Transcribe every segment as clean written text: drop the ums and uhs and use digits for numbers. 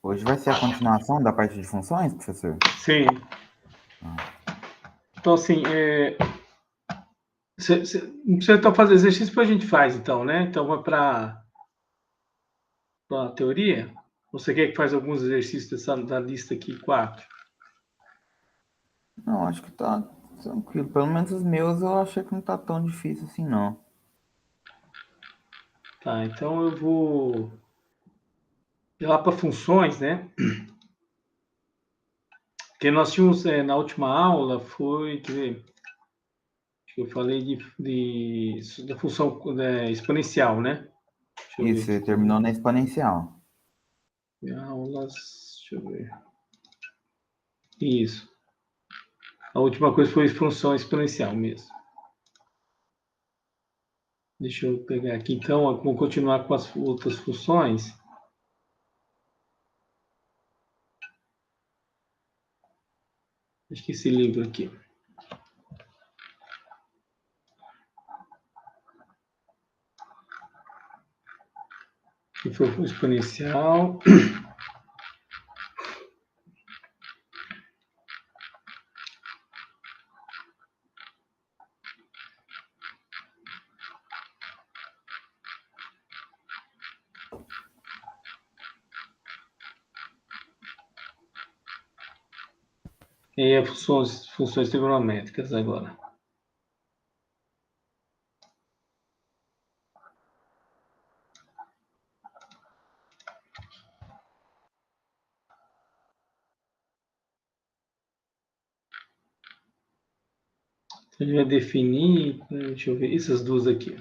Hoje vai ser a continuação da parte de funções, professor? Sim. Então, assim, não precisa então fazer exercício, depois a gente faz, então, né? Então, vai para a teoria? Você quer que faz alguns exercícios da lista aqui, 4? Não, acho que tá tranquilo. Pelo menos os meus eu achei que não tá tão difícil assim, não. Tá, então eu vou ir lá para funções, né? Porque nós tínhamos, na última aula, quer dizer, acho que eu falei da função exponencial, né? Deixa eu ver Isso, você aqui. terminou na exponencial. Aulas, deixa eu ver. Isso. A última coisa foi função exponencial mesmo. Deixa eu pegar aqui, então, vou continuar com as outras funções. Acho que esse livro aqui. Que foi o exponencial. E as funções trigonométricas agora. A gente vai definir, deixa eu ver, essas duas aqui.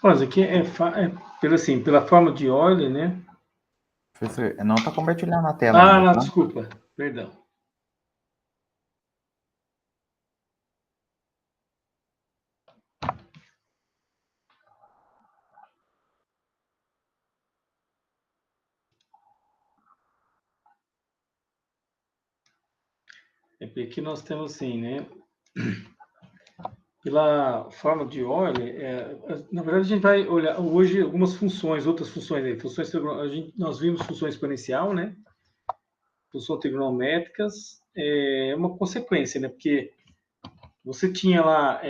Mas aqui pela forma de Euler, né? Professor, não tá compartilhando a tela ainda, Não, tá? desculpa, perdão. Porque aqui nós temos assim, né? Pela forma de Euler, na verdade a gente vai olhar hoje algumas funções, outras funções aí, nós vimos função exponencial, né? Função trigonométricas, é uma consequência, né? Porque você tinha lá,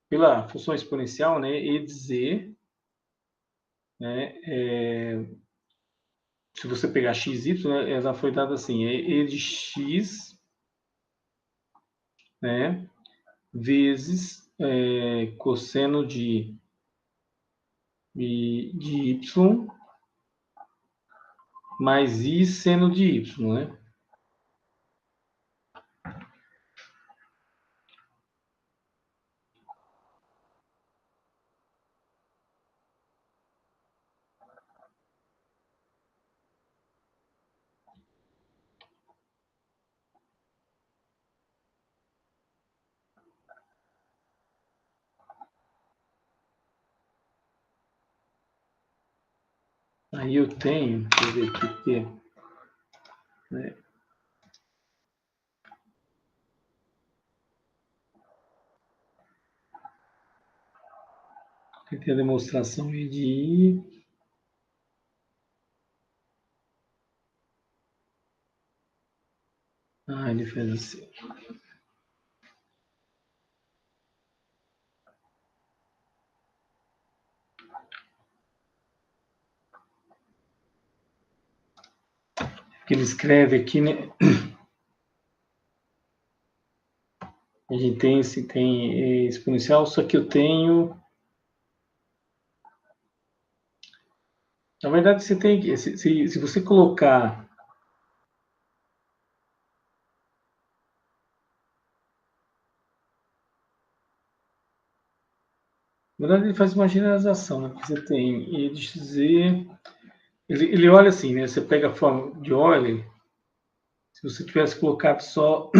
pela função exponencial, né? E de z, né? Se você pegar x, y, ela foi dada assim, e de x, né? Vezes cosseno de y mais i seno de y, né? Aí eu tenho, deixa eu ver aqui, né? Aqui tem a demonstração de I. Ele fez assim. Que ele escreve aqui, né? A gente tem exponencial, só que eu tenho. Na verdade, você tem que. Se você colocar. Na verdade, ele faz uma generalização, né? Porque você tem E de Z. Ele olha assim, né? Você pega a forma de Euler. Se você tivesse colocado só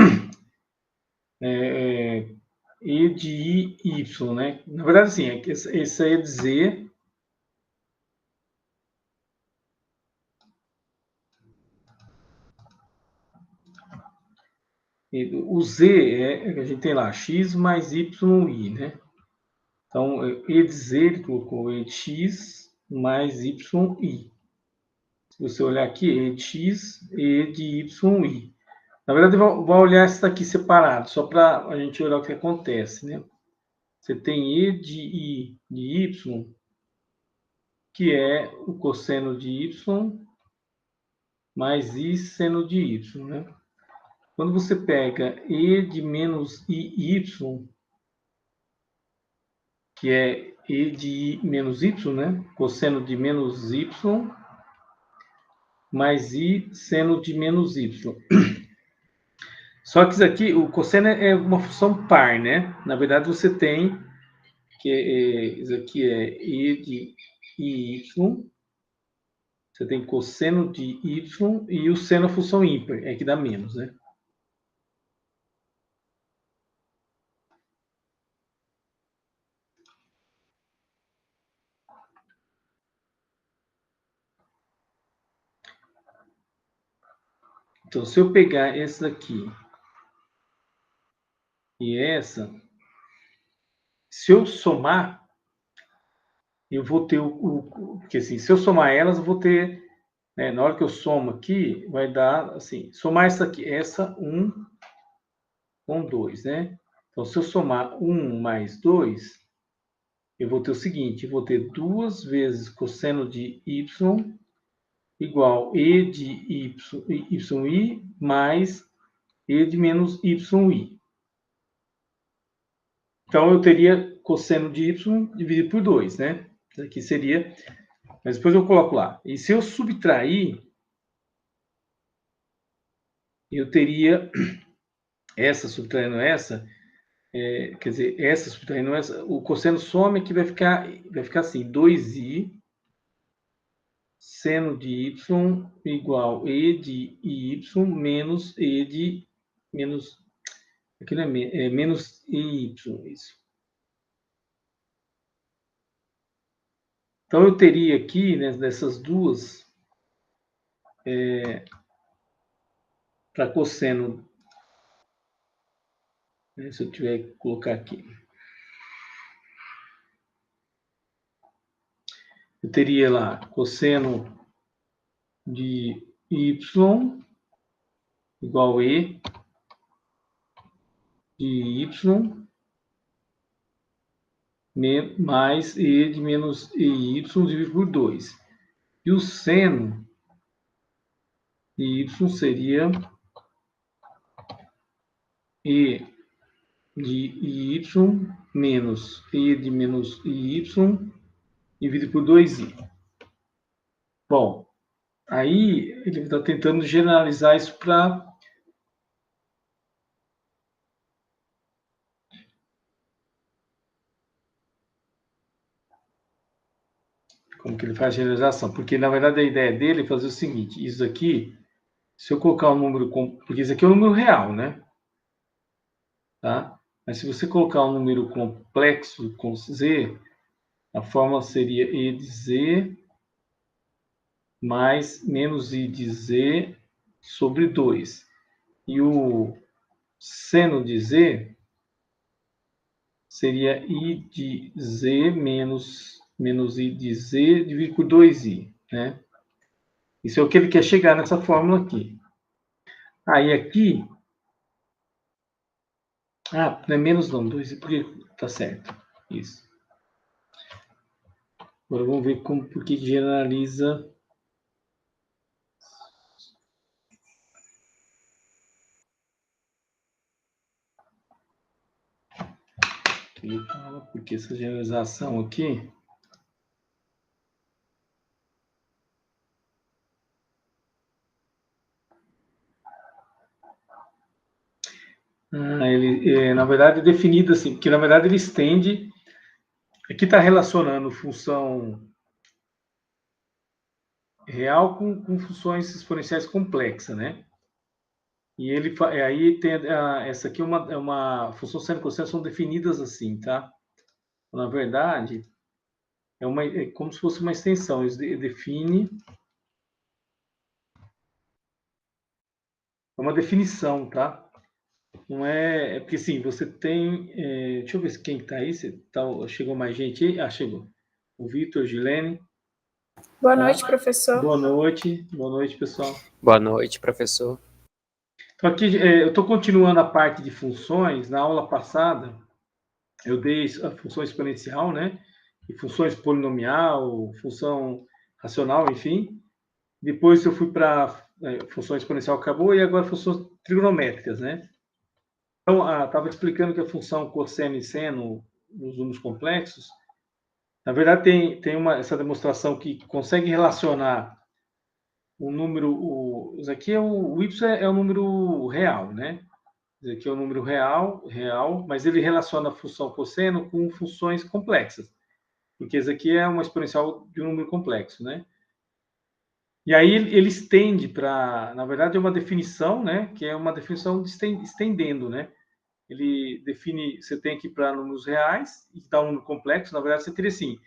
e de y, né? Na verdade, assim, esse aí é de z. O z a gente tem lá x mais y, né? Então, e de z, ele colocou e de x mais y, i. Se você olhar aqui, e de x, e de y, i. Na verdade, eu vou olhar isso daqui separado, só para a gente olhar o que acontece, né? Você tem e de i de y, que é o cosseno de y mais i seno de y, né? Quando você pega e de menos iy, que é e de i menos y, né? Cosseno de menos y mais i seno de menos y. Só que isso aqui, o cosseno é uma função par, né? Na verdade, você tem que isso aqui é e de y, você tem cosseno de y e o seno é função ímpar, é que dá menos, né? Então, se eu pegar esse daqui e essa, se eu somar, eu vou ter porque assim, se eu somar elas, eu vou ter, né, na hora que eu somo aqui, vai dar assim, somar essa aqui, essa 1 com 2, né? Então, se eu somar 1 mais 2, eu vou ter o seguinte, eu vou ter 2 vezes cosseno de y igual e de yi mais e de menos yi. Então, eu teria cosseno de y dividido por 2, né? Isso aqui seria... Mas depois eu coloco lá. E se eu subtrair, eu teria essa subtraindo essa, quer dizer, essa subtraindo essa, o cosseno some que vai ficar assim, 2i seno de y igual e de y menos e de menos... Aqui não é menos y, isso. Então, eu teria aqui, né, dessas duas, para cosseno, né, se eu tiver que colocar aqui, eu teria lá cosseno de y igual e de y mais e de menos y dividido por 2. E o seno de y seria e de y menos e de menos y dividido por 2i. Bom, aí ele está tentando generalizar isso para... Como que ele faz a generalização? Porque, na verdade, a ideia dele é fazer o seguinte, isso aqui, se eu colocar um número... Porque isso aqui é um número real, né? Tá? Mas se você colocar um número complexo com z, a fórmula seria e de z mais menos i de z sobre 2. E o seno de z seria i de z menos i de z dividido por 2i, né? Isso é o que ele quer chegar nessa fórmula aqui. Aí aqui... Ah, não é menos não, 2i, porque tá certo. Isso. Agora vamos ver por que generaliza... Ele fala porque essa generalização aqui... ele, na verdade, é definido assim, porque na verdade ele estende... Aqui está relacionando função real com funções exponenciais complexas, né? E aí tem essa aqui é uma função seno e cosseno são definidas assim, tá? Na verdade, é como se fosse uma extensão. Isso define. É uma definição, tá? Não é porque assim, você tem. Deixa eu ver quem está aí. Chegou mais gente aí? Ah, chegou. O Vitor, Gilene. Boa noite, professor. Boa noite, pessoal. Boa noite, professor. Então, aqui eu estou continuando a parte de funções. Na aula passada, eu dei a função exponencial, né? E funções polinomial, função racional, enfim. Depois eu fui para função exponencial, acabou, e agora funções trigonométricas, né? Então, estava explicando que a função cosseno e seno nos números complexos, na verdade, tem essa demonstração que consegue relacionar o número. Isso aqui o y é o número real, né? Isso aqui é o número real, mas ele relaciona a função cosseno com funções complexas, porque isso aqui é uma exponencial de um número complexo, né? E aí ele estende para, na verdade, é uma definição, né? Que é uma definição de estendendo, né? Ele define, você tem aqui para números reais, e dá um número complexo, na verdade, você teria assim,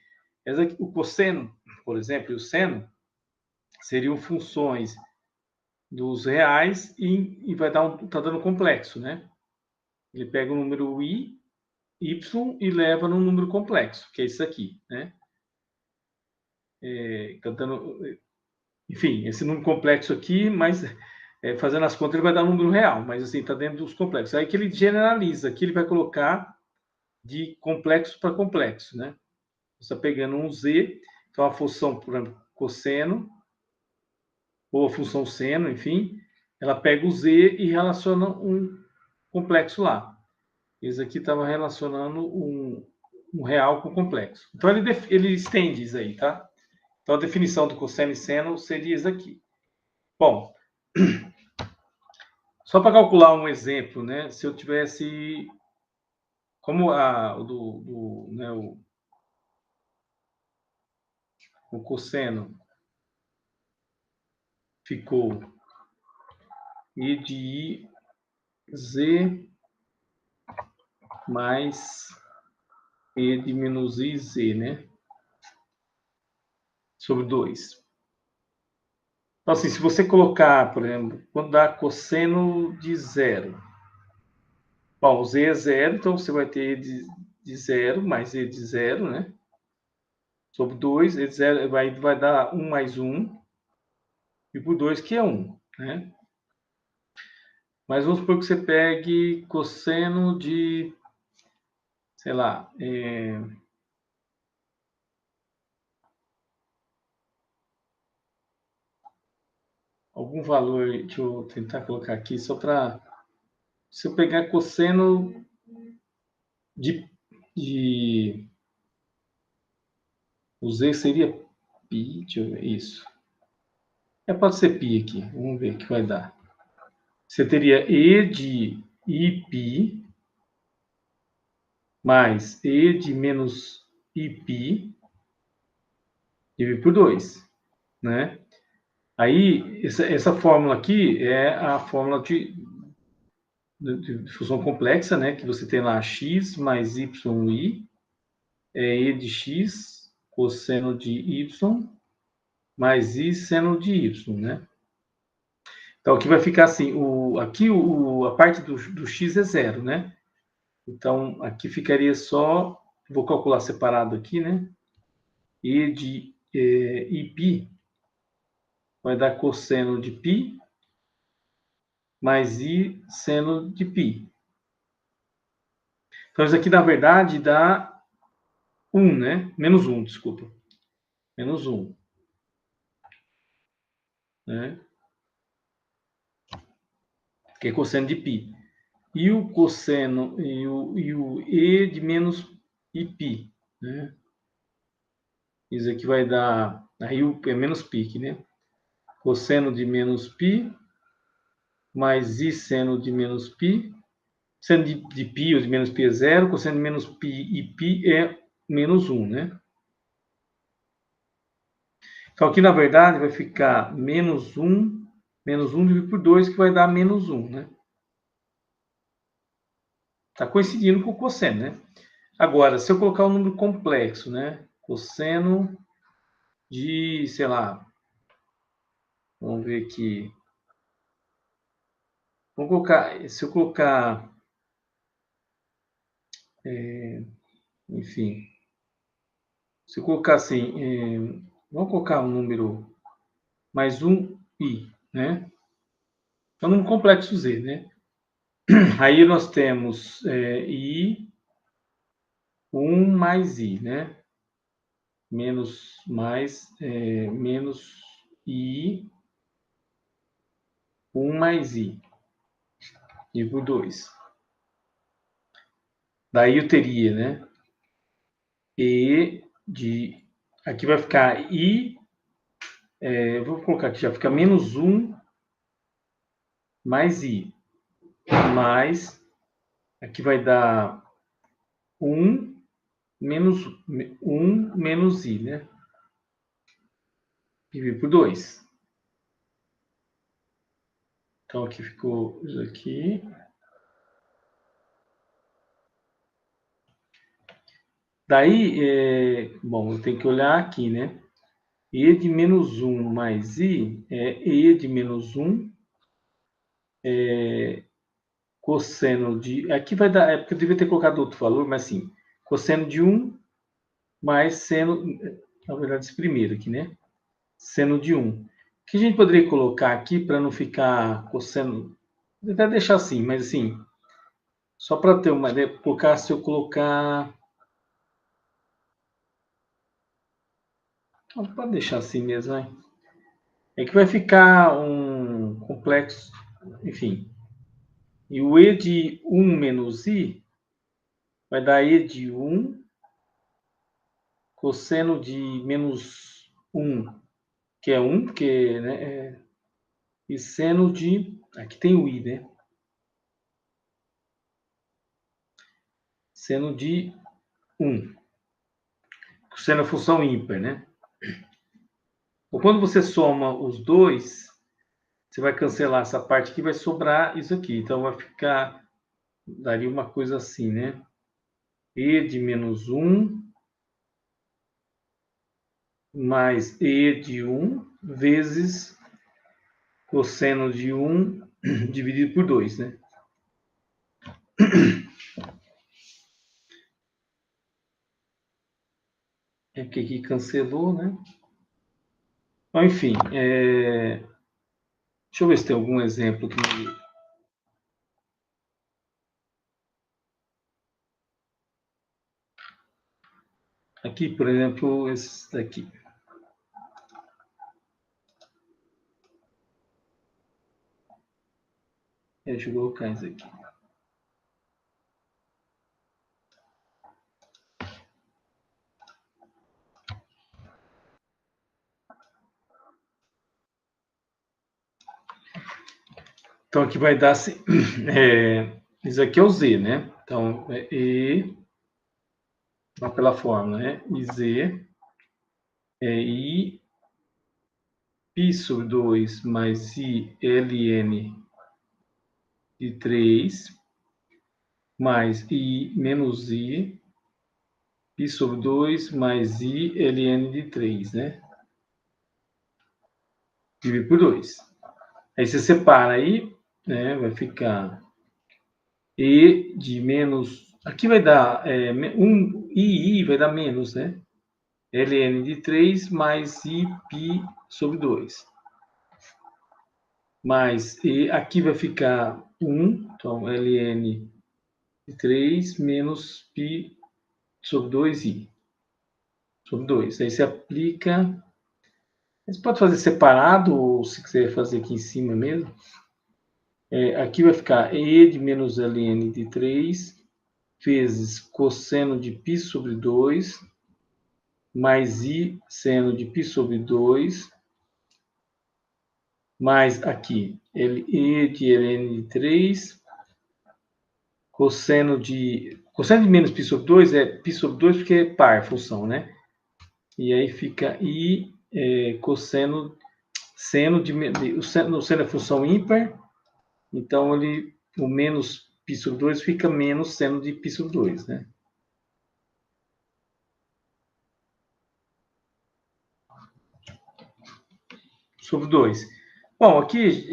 o cosseno, por exemplo, e o seno seriam funções dos reais e vai dar tá dando complexo, né? Ele pega o número y e leva num número complexo, que é isso aqui, né? Enfim, esse número complexo aqui, mas fazendo as contas ele vai dar um número real, mas assim, está dentro dos complexos. Aí que ele generaliza, aqui ele vai colocar de complexo para complexo, né? Você está pegando um z, então a função, por exemplo, cosseno, ou a função seno, enfim, ela pega o z e relaciona um complexo lá. Esse aqui estava relacionando um real com complexo. Então ele estende isso aí, tá? Então a definição do cosseno e seno seria isso aqui. Bom, só para calcular um exemplo, né? Se eu tivesse como o cosseno ficou e de z mais e de menos iz, né? Sobre 2. Então, assim, se você colocar, por exemplo, quando dá cosseno de zero. Bom, o z é zero, então você vai ter e de zero mais e de zero, né? Sobre 2, e de zero vai dar 1 mais 1, e por 2 que é 1, né? Mas vamos supor que você pegue cosseno de, sei lá, algum valor, deixa eu tentar colocar aqui, só para... Se eu pegar cosseno de o z seria π, deixa eu ver, isso. Pode ser π aqui, vamos ver o que vai dar. Você teria e de iπ mais e de menos iπ dividido por 2, né? Aí, essa fórmula aqui é a fórmula de função complexa, né? Que você tem lá x mais y é e de x cosseno de y mais i seno de y, né? Então, aqui vai ficar assim, aqui a parte do x é zero, né? Então, aqui ficaria só, vou calcular separado aqui, né? E de iπ vai dar cosseno de π mais i seno de π. Então, isso aqui, na verdade, dá 1, né? Menos 1, desculpa. Menos 1. Né? Que é cosseno de π. E o cosseno e o e de menos iπ, né? Isso aqui vai dar, aí é menos π aqui, né? Cosseno de menos π mais i seno de menos π. Seno de π ou de menos π é zero, cosseno de menos π e π é menos 1, né? Então aqui, na verdade, vai ficar menos 1 Menos 1 dividido por 2, que vai dar menos 1, né? Está coincidindo com o cosseno, né? Agora, se eu colocar um número complexo, né? Cosseno de, sei lá, vamos ver aqui. Vamos colocar, se eu colocar, enfim, se eu colocar assim, vamos colocar um número mais um i, né? É um número complexo z, né? Aí nós temos i, 1 mais i, né? Menos i, 1 mais i, e por 2. Daí eu teria, né? E de... Aqui vai ficar i... eu vou colocar aqui, já fica menos 1 mais i. Mais... Aqui vai dar 1 menos i, né? Dividido por 2. Então, aqui ficou isso aqui. Daí, bom, eu tenho que olhar aqui, né? E de menos 1 mais i é e de menos 1 cosseno de... Aqui vai dar... É porque eu devia ter colocado outro valor, mas sim. Cosseno de 1 mais seno... Na verdade, esse primeiro aqui, né? Seno de 1. O que a gente poderia colocar aqui para não ficar cosseno... Vou até deixar assim, mas assim... Só para ter uma ideia, colocar, se eu colocar... Então, pode deixar assim mesmo, né? É que vai ficar um complexo... Enfim... E o e de 1 menos i vai dar e de 1 cosseno de menos 1, que é 1, porque, né, e seno de... Aqui tem o i, né? Seno de 1. Seno é função ímpar, né? Então, quando você soma os dois, você vai cancelar essa parte aqui, vai sobrar isso aqui. Então, vai ficar... Daria uma coisa assim, né? E de menos 1 mais e de 1 vezes cosseno de 1 dividido por 2, né? É porque aqui cancelou, né? Então, enfim, deixa eu ver se tem algum exemplo aqui. Aqui, por exemplo, esse daqui. Deixa eu colocar isso aqui. Então, aqui vai dar assim. Isso aqui é o Z, né? Então, é E, pela fórmula, né? IZ é I, π sobre 2 mais I, ln de 3, mais I menos I, π sobre 2 mais I, ln de 3, né? Dividido por 2. Aí você separa aí, né? Vai ficar E de menos... Aqui vai dar 1 I vai dar menos, né? ln de 3 mais I π sobre 2. Mais E aqui vai ficar 1, então ln de 3 menos π sobre 2i sobre 2. Aí você aplica... Você pode fazer separado, ou se quiser fazer aqui em cima mesmo. Aqui vai ficar E de menos ln de 3 vezes cosseno de π sobre 2 mais I seno de π sobre 2 mais aqui E de ln de 3 cosseno de menos π sobre 2 é π sobre 2 porque é par função, né? E aí fica I cosseno o seno é função ímpar, então o menos π sobre 2 fica menos seno de π sobre 2, né? Sobre 2. Bom, aqui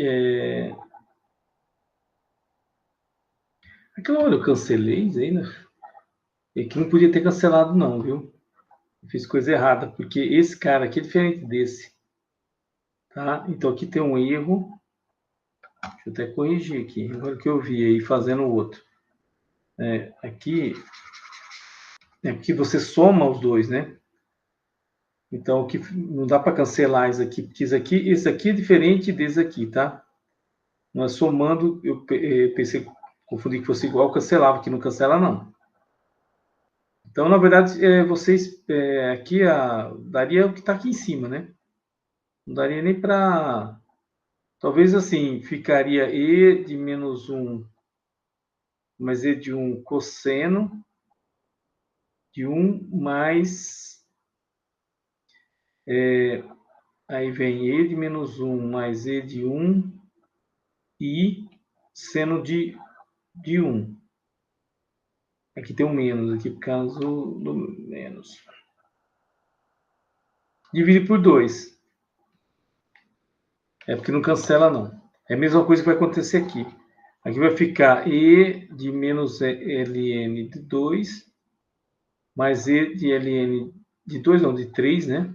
aquela hora eu cancelei ainda. E aqui não podia ter cancelado não, viu? Eu fiz coisa errada, porque esse cara aqui é diferente desse. Tá? Então aqui tem um erro. Deixa eu até corrigir aqui. Agora que eu vi aí fazendo o outro. Aqui é porque você soma os dois, né? Então aqui não dá para cancelar isso aqui, porque esse aqui é diferente desse aqui, tá? Nós somando, eu pensei, confundi que fosse igual, cancelava, que não cancela não. Então, na verdade, vocês aqui daria o que está aqui em cima, né? Não daria nem para... Talvez assim, ficaria e de menos 1 mais e de 1 cosseno de 1 mais... aí vem e de menos 1 mais e de 1 e seno de 1. Aqui tem um menos, aqui por causa do menos. Divide por 2. É porque não cancela, não. É a mesma coisa que vai acontecer aqui. Aqui vai ficar e de menos ln de 2 mais e de ln de 2, não, de 3, né?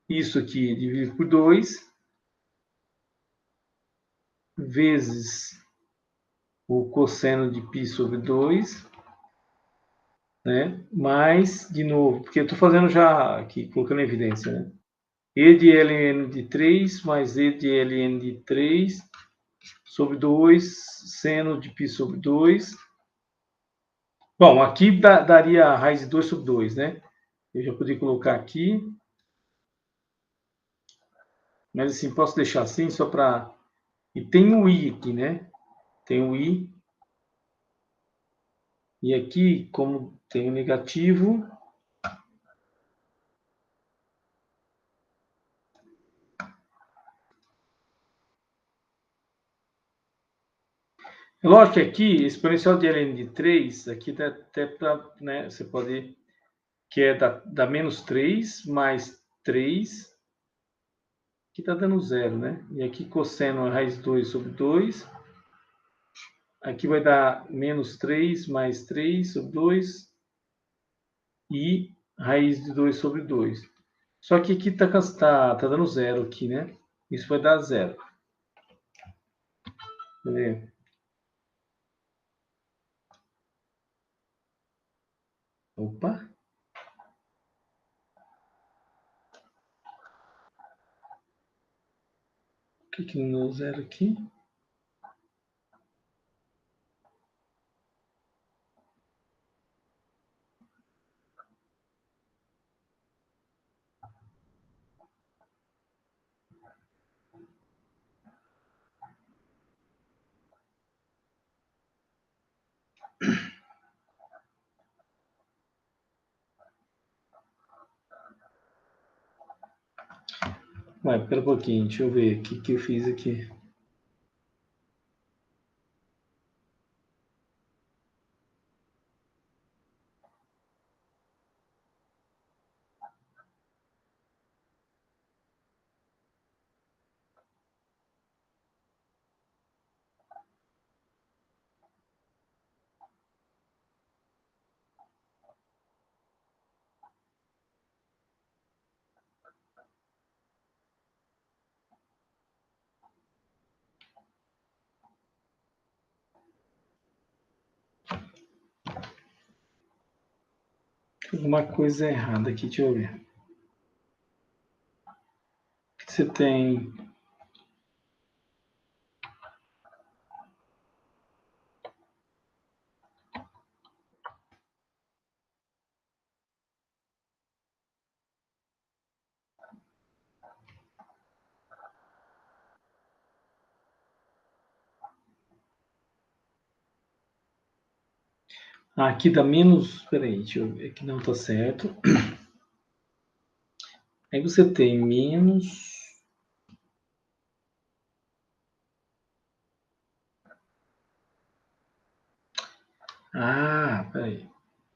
Isso aqui dividido por 2 vezes o cosseno de π sobre 2, né? Mais, de novo, porque eu estou fazendo já aqui, colocando em evidência, né? E de ln de 3 mais e de ln de 3 sobre 2, seno de π sobre 2. Bom, aqui daria a raiz de 2 sobre 2, né? Eu já podia colocar aqui. Mas assim, posso deixar assim só para... E tem o i aqui, né? Tem o i. E aqui, como tem o negativo... É lógico que aqui, exponencial de ln de 3, aqui dá até para... Né, você pode... Que é da menos 3 mais 3. Aqui está dando zero, né? E aqui cosseno é raiz 2 sobre 2. Aqui vai dar menos 3 mais 3 sobre 2. E raiz de 2 sobre 2. Só que aqui tá dando zero aqui, né? Isso vai dar zero. Entendeu? Opa! Por que não deu zero aqui? Vai, pera um pouquinho, deixa eu ver o que eu fiz aqui. Alguma coisa errada aqui, deixa eu ver. O que você tem? Aqui dá menos... Espera aí, deixa eu ver. Aqui não está certo. Aí você tem menos... Ah, peraí.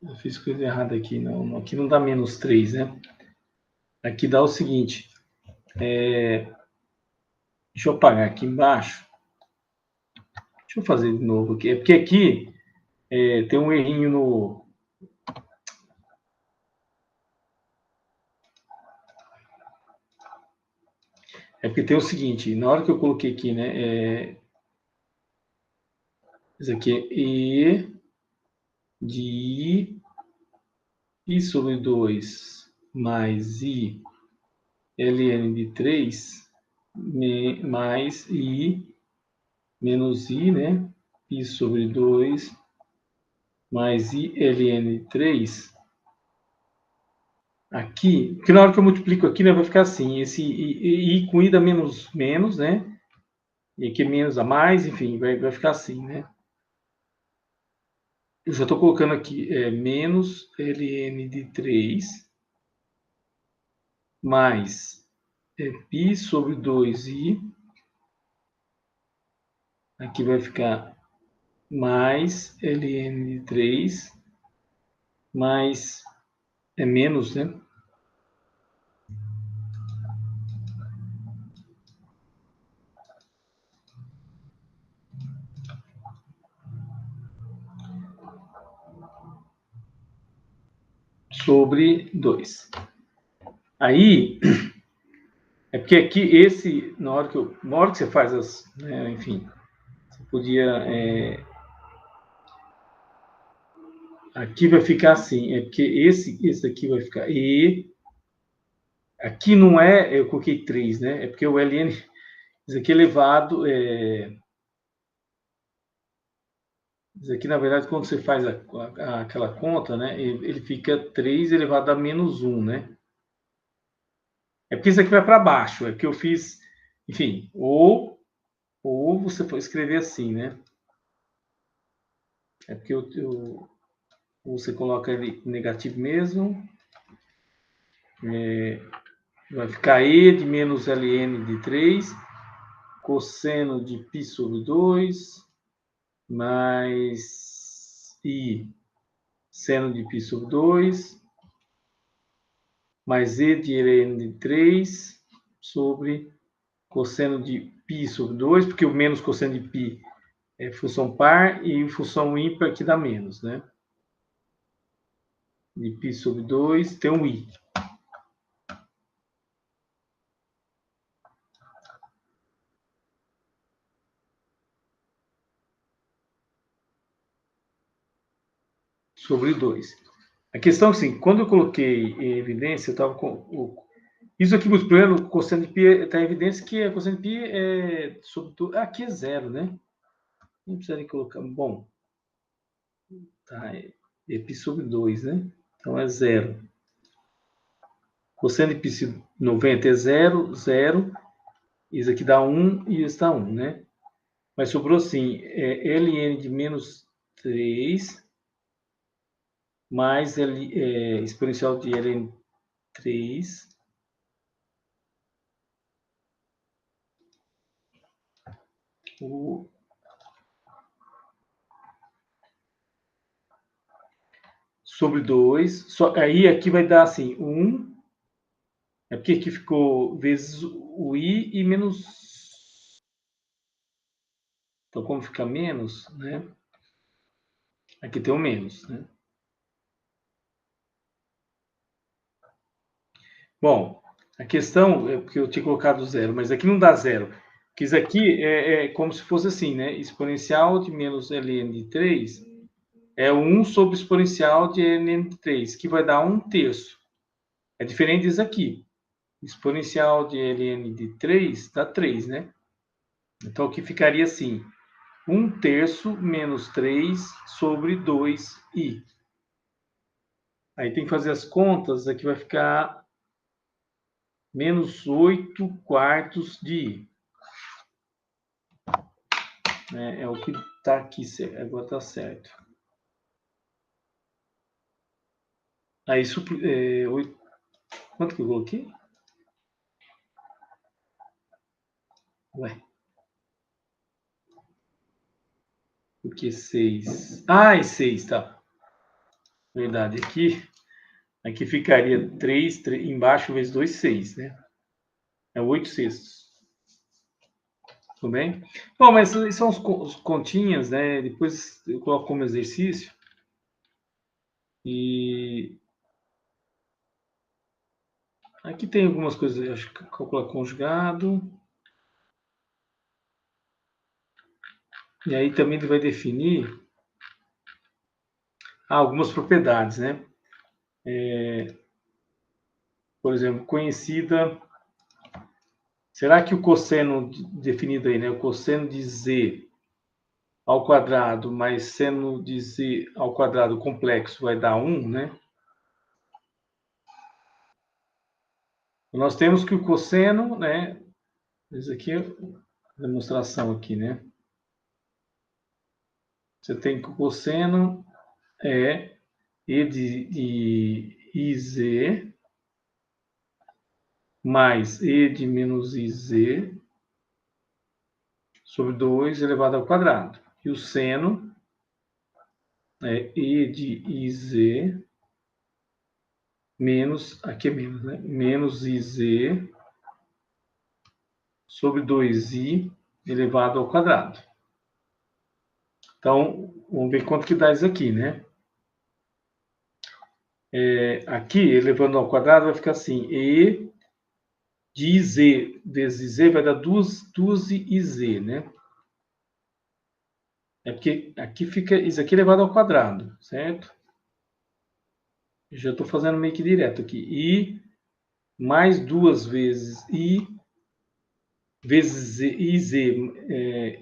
Eu fiz coisa errada aqui. Não, aqui não dá menos 3, né? Aqui dá o seguinte. Deixa eu apagar aqui embaixo. Deixa eu fazer de novo aqui. É porque aqui tem um errinho no... É porque tem o seguinte. Na hora que eu coloquei aqui, né? Isso aqui é E de I sobre 2 mais I ln de 3 mais I menos I, né? I sobre 2 mais I ln de 3. Aqui, porque na hora que eu multiplico aqui, né, vai ficar assim, esse I com I dá menos, né? E aqui menos a mais, enfim, vai ficar assim, né? Eu já estou colocando aqui menos ln de 3 mais π sobre 2i. Aqui vai ficar mais ln de 3 mais menos, né? Sobre 2. Aí, é porque aqui esse, na hora que você faz as, né, enfim, você podia, aqui vai ficar assim, é porque esse aqui vai ficar E, aqui não eu coloquei 3, né, é porque o ln, isso aqui elevado, isso aqui na verdade quando você faz aquela conta, né, ele fica 3 elevado a menos 1, né. É porque isso aqui vai para baixo, é que eu fiz, enfim, ou você pode escrever assim, né? É porque você coloca ele negativo mesmo. Vai ficar E de menos ln de 3, cosseno de π sobre 2, mais I seno de π sobre 2, mais E de ln de 3 sobre cosseno de π sobre 2, porque o menos cosseno de π é função par e função ímpar que dá menos, né? De π sobre 2 tem um I. Sobre 2. A questão é assim, quando eu coloquei em evidência, eu estava com... Isso aqui, multiplicando o cosseno de π, está em evidência que a cosseno de π é sobre tudo... Aqui é zero, né? Não precisaria colocar... Bom, tá, é π sobre 2, né? Então é zero. Cosseno de π 90 é zero, zero. Isso aqui dá 1 e isso dá 1, né? Mas sobrou assim, ln de menos 3 mais exponencial de ln 3 sobre 2. Aí aqui vai dar assim, 1. É porque aqui ficou vezes o i e menos... Então, como fica menos, né? Aqui tem o menos, né? Bom, a questão é porque eu tinha colocado zero, mas aqui não dá zero. Porque isso aqui é como se fosse assim, né? Exponencial de menos ln de 3 é 1 sobre exponencial de ln de 3, que vai dar 1/3. É diferente disso aqui. Exponencial de ln de 3 dá 3, né? Então, aqui ficaria assim, 1/3 menos 3 sobre 2i. Aí tem que fazer as contas, aqui vai ficar menos 8 quartos de i. É o que está aqui, agora está certo. Aí, quanto que eu coloquei? Ué. Por que 6? Ah, é 6, tá. Verdade. Aqui ficaria 3 embaixo vezes 2, 6, né? É 8/6. Tudo bem? Bom, mas esses são os continhas, né? Depois eu coloco como exercício. E aqui tem algumas coisas, acho que calcular conjugado. E aí também ele vai definir algumas propriedades, né? Por exemplo, conhecida. Será que o cosseno definido aí, né? O cosseno de z ao quadrado mais seno de z ao quadrado complexo vai dar 1, né? Nós temos que o cosseno, né? Isso aqui é a demonstração aqui, né? Você tem que o cosseno é e de iz mais e de menos iz sobre 2 elevado ao quadrado. E o seno é e de iz menos, aqui é menos, né? Menos iz sobre 2i elevado ao quadrado. Então, vamos ver quanto que dá isso aqui, né? Aqui, elevando ao quadrado, vai ficar assim, e de z vezes z vai dar 12iz, né? É porque aqui fica isso aqui elevado ao quadrado, certo? Já estou fazendo meio que direto aqui. I mais 2 vezes I vezes iz,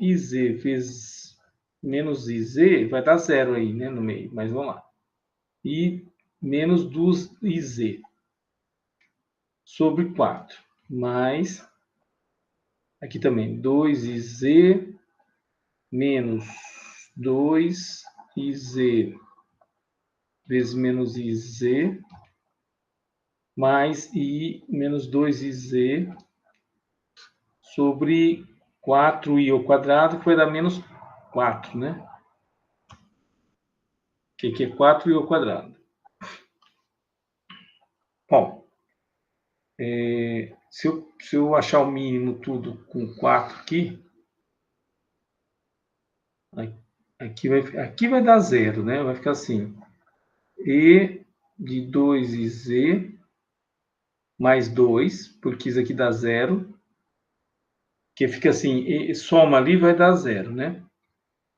iz vezes menos iz vai dar 0 aí, né, no meio. Mas vamos lá. I menos 2iz sobre 4. Mais, aqui também, 2iz menos 2iz vezes menos iz mais I menos 2iz sobre 4i ao quadrado, que vai dar menos 4, né? Que aqui é 4i ao quadrado. Bom, se eu achar o mínimo tudo com 4 aqui vai dar 0, né? Vai ficar assim, e de 2iz mais 2, porque isso aqui dá 0, que fica assim, e soma ali vai dar 0, né?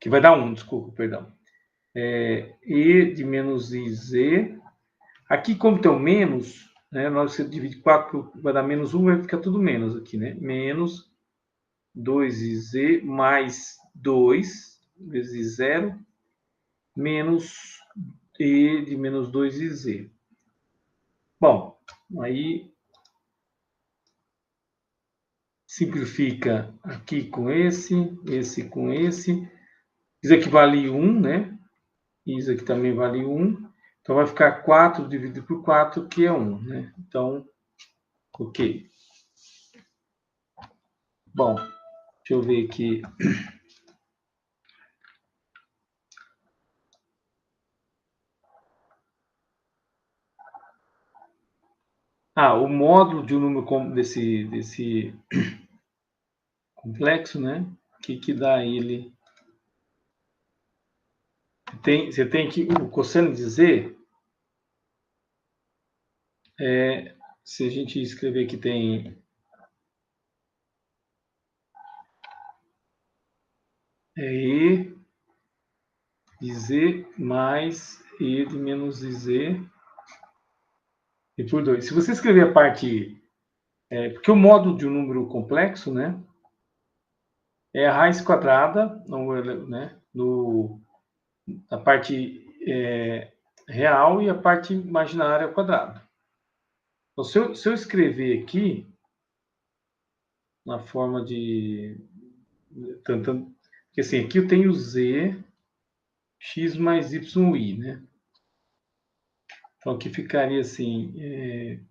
Que vai dar 1, desculpa, perdão. E de menos iz. Aqui, como tem o menos, né? Na hora que você divide 4, vai dar menos 1, vai ficar tudo menos aqui, né? Menos 2iz mais 2 vezes 0, menos e de menos 2iz. Bom, aí simplifica aqui com esse com esse. Isso aqui vale 1, né? Isso aqui também vale 1. Então, vai ficar 4 dividido por 4, que é 1, né? Então, ok. Bom, deixa eu ver aqui. O módulo de um número desse complexo, né? O que dá ele? Você tem que o cosseno de z, se a gente escrever que tem e de z mais e de menos iz e por 2. Se você escrever a parte... porque o módulo de um número complexo, né? É a raiz quadrada, né? A parte real e a parte imaginária ao quadrado. Então, se eu escrever aqui, na forma de... Porque assim, aqui eu tenho z, x mais y, né? Então, aqui ficaria assim...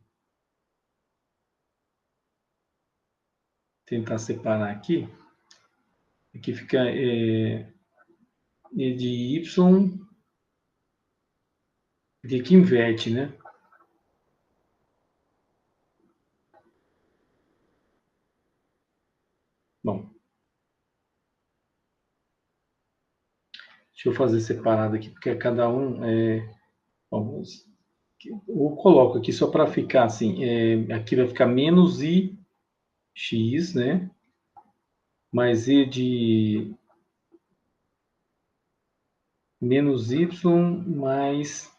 tentar separar aqui. Aqui fica E de Y, e aqui inverte, né? Bom, deixa eu fazer separado aqui, porque cada um vamos, eu coloco aqui só para ficar assim, aqui vai ficar menos I x, né? Mais E de menos Y mais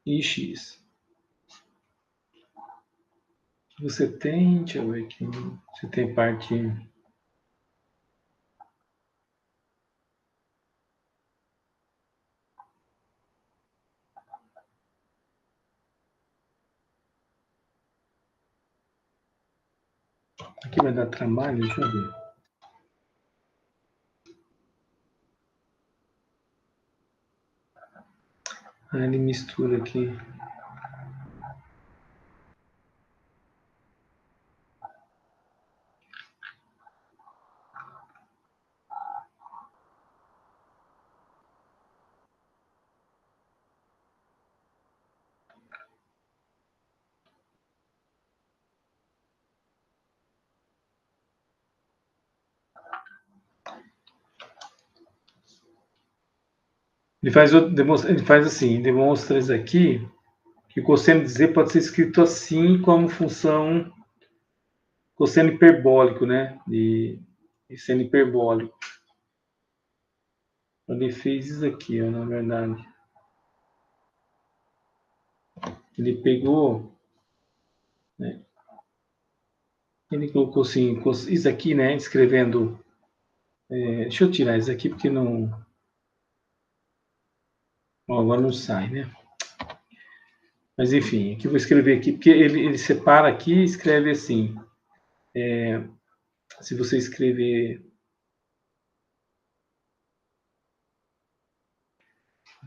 ix. Você tem, deixa eu ver aqui, você tem parte... Aqui vai dar trabalho, deixa eu ver. Ele mistura aqui. Ele faz assim, demonstra isso aqui, que o cosseno de z pode ser escrito assim como função cosseno hiperbólico, né? De seno hiperbólico. Ele fez isso aqui, ó, na verdade. Ele pegou, né? Ele colocou assim, isso aqui, né? Escrevendo. Deixa eu tirar isso aqui porque não. Bom, agora não sai, né? Mas enfim, aqui eu vou escrever aqui, porque ele separa aqui e escreve assim. Se você escrever.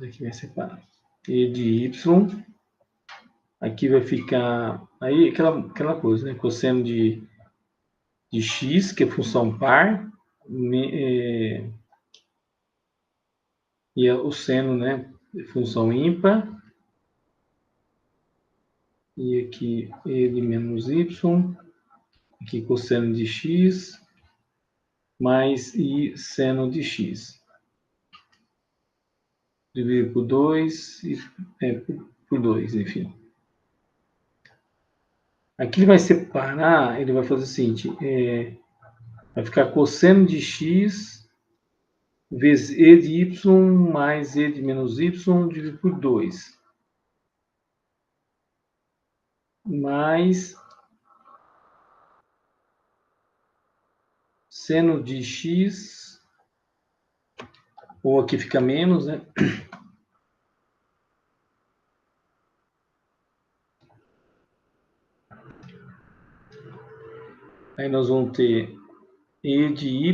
Aqui vai separar. E de Y. Aqui vai ficar. Aí aquela coisa, né? Cosseno de x, que é função par. E o seno, né? Função ímpar. E aqui E de menos Y. Aqui cosseno de x. Mais I seno de x. Dividir por 2 e por 2, enfim. Aqui ele vai separar, ele vai fazer o seguinte, vai ficar cosseno de x vezes E de y mais E de menos y dividido por 2. Mais seno de x, ou aqui fica menos, né? Aí nós vamos ter E de y,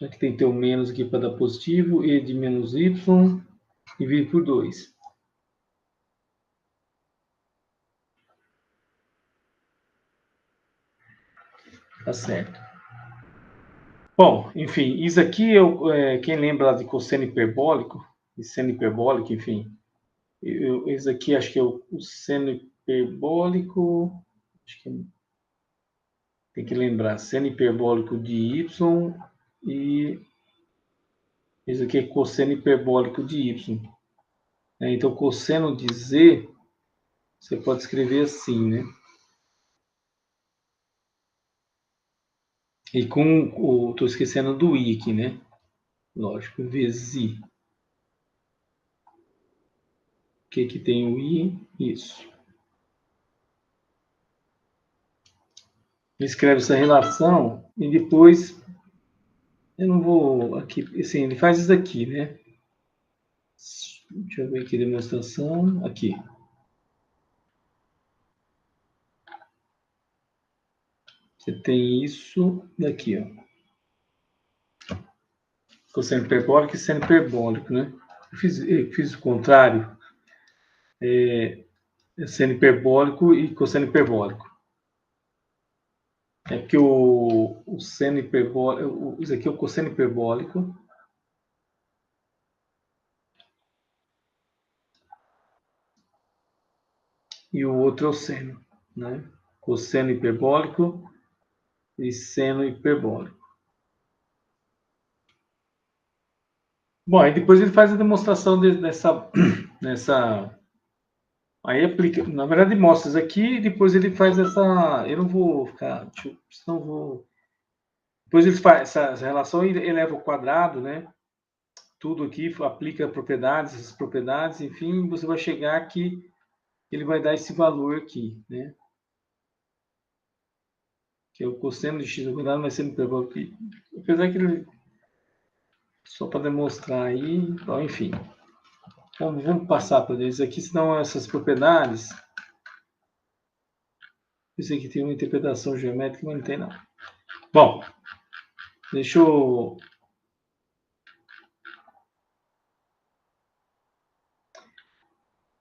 aqui tem que ter o menos aqui para dar positivo, E de menos y dividido por 2. Tá certo. Bom, enfim, isso aqui, quem lembra lá de cosseno hiperbólico, e seno hiperbólico, enfim, esse aqui acho que é o seno hiperbólico, acho que tem que lembrar, seno hiperbólico de y e esse aqui é cosseno hiperbólico de y. Então, cosseno de z, você pode escrever assim, né? E com estou esquecendo do i aqui, né? Lógico, vezes i. O que tem o i? Isso. Escreve essa relação e depois eu não vou aqui, assim, ele faz isso aqui, né? Deixa eu ver aqui a demonstração, aqui. Você tem isso daqui, ó. cosseno hiperbólico e seno hiperbólico, né? Eu fiz o contrário. Seno hiperbólico e cosseno hiperbólico. É porque o seno hiperbólico, isso aqui é o cosseno hiperbólico. E o outro é o seno, né? Cosseno hiperbólico e seno hiperbólico. Bom, aí depois ele faz a demonstração nessa. Aí aplica, na verdade mostra isso aqui e depois ele faz essa. Eu não vou ficar. Não vou. Depois ele faz essa relação e eleva o quadrado, né? Tudo aqui, aplica propriedades, essas propriedades, enfim, você vai chegar aqui, ele vai dar esse valor aqui, né? Que é o cosseno de x ao quadrado vai ser hiperbólico aqui. Apesar que ele. Só para demonstrar aí, então, enfim. Vamos passar para eles aqui, senão essas propriedades. Isso aqui tem uma interpretação geométrica, mas não tem não. Bom, deixa eu.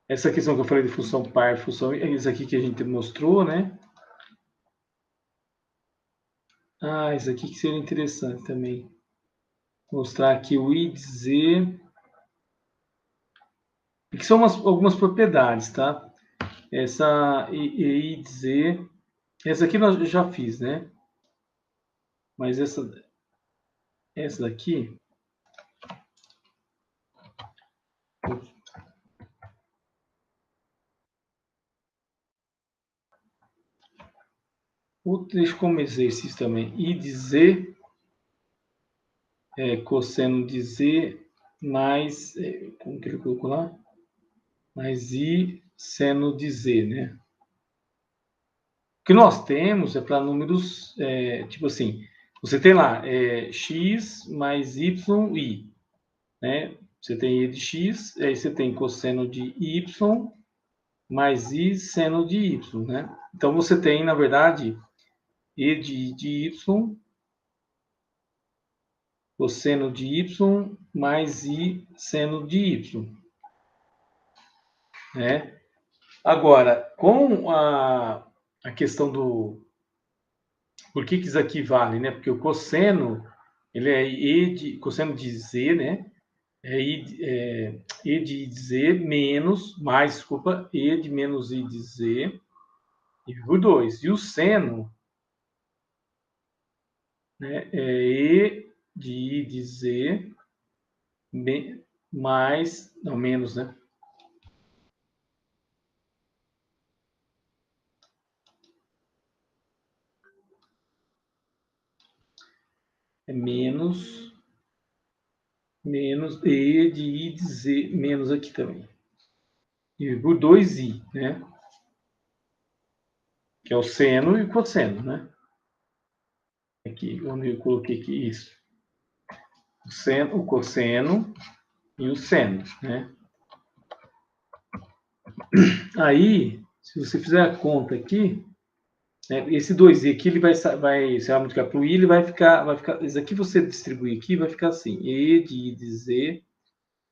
Essa questão que eu falei de função par, função, é isso aqui que a gente mostrou, né? Ah, isso aqui que seria interessante também. Mostrar aqui o I de Z. Que são algumas propriedades, tá? Essa I de Z. Essa aqui eu já fiz, né? Mas essa daqui. Deixa como exercício também. I de Z cosseno de Z mais. Como que ele colocou lá? Mais I seno de Z, né? O que nós temos é para números, tipo assim, você tem lá x mais y, né? Você tem e de x, aí você tem cosseno de y mais i seno de y, né? Então você tem, na verdade, e de y, cosseno de y mais i seno de y, né? Agora, com a questão do... Por que isso aqui vale, né? Porque o cosseno, ele é cosseno de z, né? E de z menos, mais, desculpa, e de menos i de z, e por 2. E o seno, né, é e de i de z mais, não, menos, né? É menos e de i de z, menos aqui também. E por 2i, né? Que é o seno e o cosseno, né? Aqui, onde eu coloquei aqui isso. O seno, o cosseno e o seno, né? Aí, se você fizer a conta aqui, né, esse 2i aqui, ele você vai multiplicar para o i, ele vai ficar, isso aqui você distribuir aqui, vai ficar assim, e de i de z,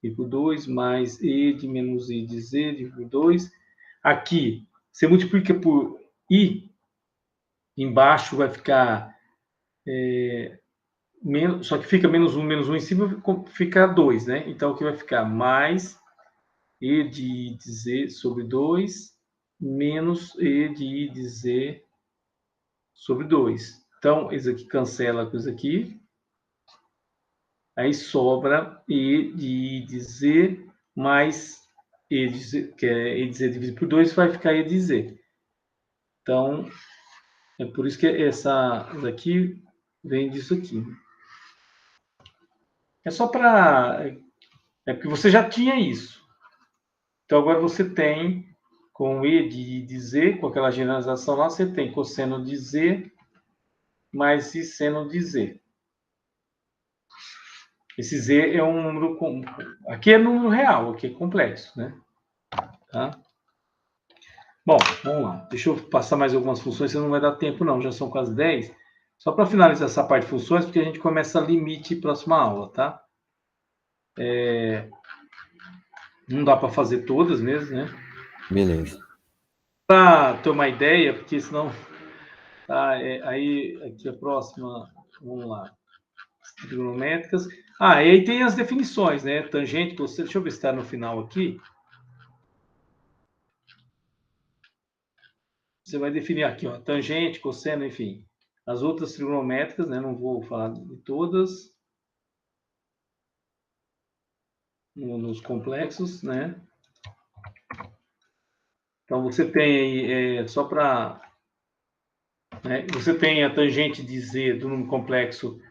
e por 2, mais e de menos i de z, dividido por 2. Aqui, você multiplica por i, embaixo vai ficar menos, só que fica menos 1 em cima, fica 2, né? Então, aqui vai ficar mais e de i de z sobre 2, menos e de i de z sobre 2. Então, isso aqui cancela com isso aqui. Aí sobra e de i de z mais e de z, que é e de z dividido por 2, vai ficar e de z. Então, é por isso que essa daqui vem disso aqui. É só para... É porque você já tinha isso. Então, agora você tem, com e de z, com aquela generalização lá, você tem cosseno de z mais i seno de z. Esse z é um número... Aqui é número real, aqui é complexo, né? Tá? Bom, vamos lá. Deixa eu passar mais algumas funções, senão não vai dar tempo não, já são quase 10. Só para finalizar essa parte de funções, porque a gente começa limite próxima aula, tá? Não dá para fazer todas mesmo, né? Beleza. Para ter uma ideia, porque senão... Tá, aí, aqui a próxima, vamos lá. Trigonométricas. E aí tem as definições, né? Tangente, cosseno. Deixa eu ver se está no final aqui. Você vai definir aqui, ó, tangente, cosseno, enfim. As outras trigonométricas, né? Não vou falar de todas. Nos complexos, né? Então, você tem aí, só para... você tem a tangente de z do número complexo,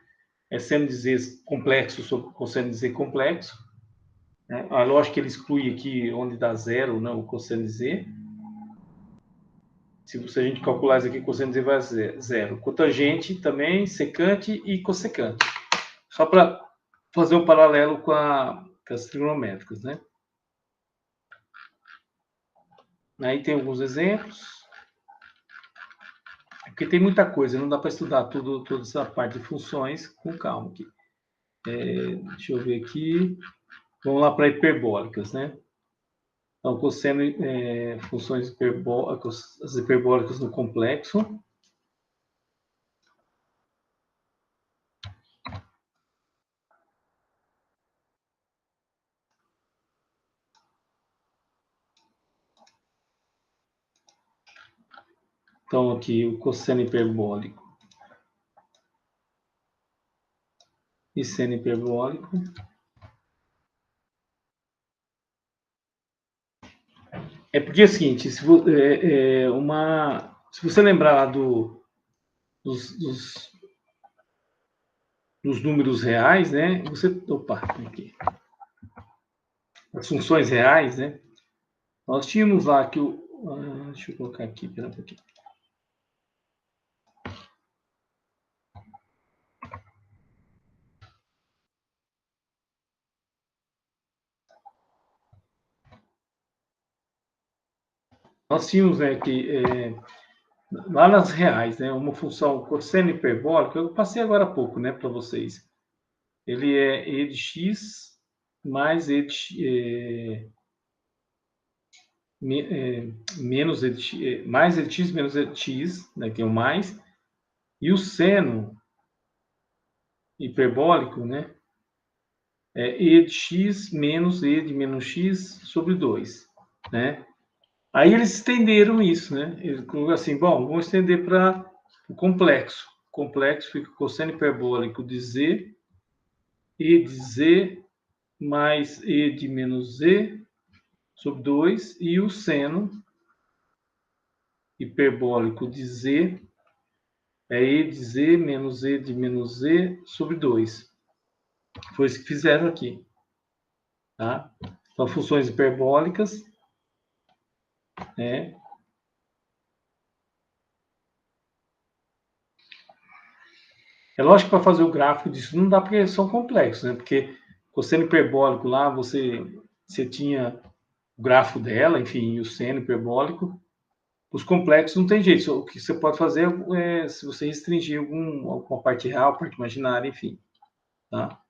seno de z complexo sobre cosseno de z complexo. Né? A lógica ele exclui aqui onde dá zero, né, o cosseno de z. Se a gente calcular isso aqui, o cosseno de z vai a zero. Cotangente também, secante e cossecante. Só para fazer um paralelo com as trigonométricas, né? Aí tem alguns exemplos. Porque tem muita coisa, não dá para estudar toda essa parte de funções com calma aqui. Deixa eu ver aqui. Vamos lá para hiperbólicas, né? Então, cosseno, funções hiperbólicas, as hiperbólicas no complexo. Então, aqui o cosseno hiperbólico e seno hiperbólico. Porque é o seguinte, se você lembrar lá dos números reais, né? Aqui. As funções reais, né? Nós tínhamos lá que deixa eu colocar aqui, pera um pouquinho. Nós tínhamos, né, que lá nas reais, né, uma função cosseno hiperbólica, eu passei agora há pouco, né, para vocês. Ele é e de x mais e de, menos e de x, mais e de x menos e de x, né, tem o mais, e o seno hiperbólico, né, é e de x menos e de menos x sobre 2, né? Aí eles estenderam isso, né? Eles colocaram assim, bom, vamos estender para o complexo. O complexo fica cosseno hiperbólico de z, e de z mais e de menos z sobre 2, e o seno hiperbólico de z é e de z menos e de menos z sobre 2. Foi isso que fizeram aqui. Tá? Então, funções hiperbólicas, né? É lógico que para fazer o gráfico disso não dá porque são complexos, né? Porque cosseno hiperbólico lá, você tinha o gráfico dela, enfim, e o seno hiperbólico. Os complexos não tem jeito. O que você pode fazer é se você restringir alguma parte real, parte imaginária, enfim. Tá?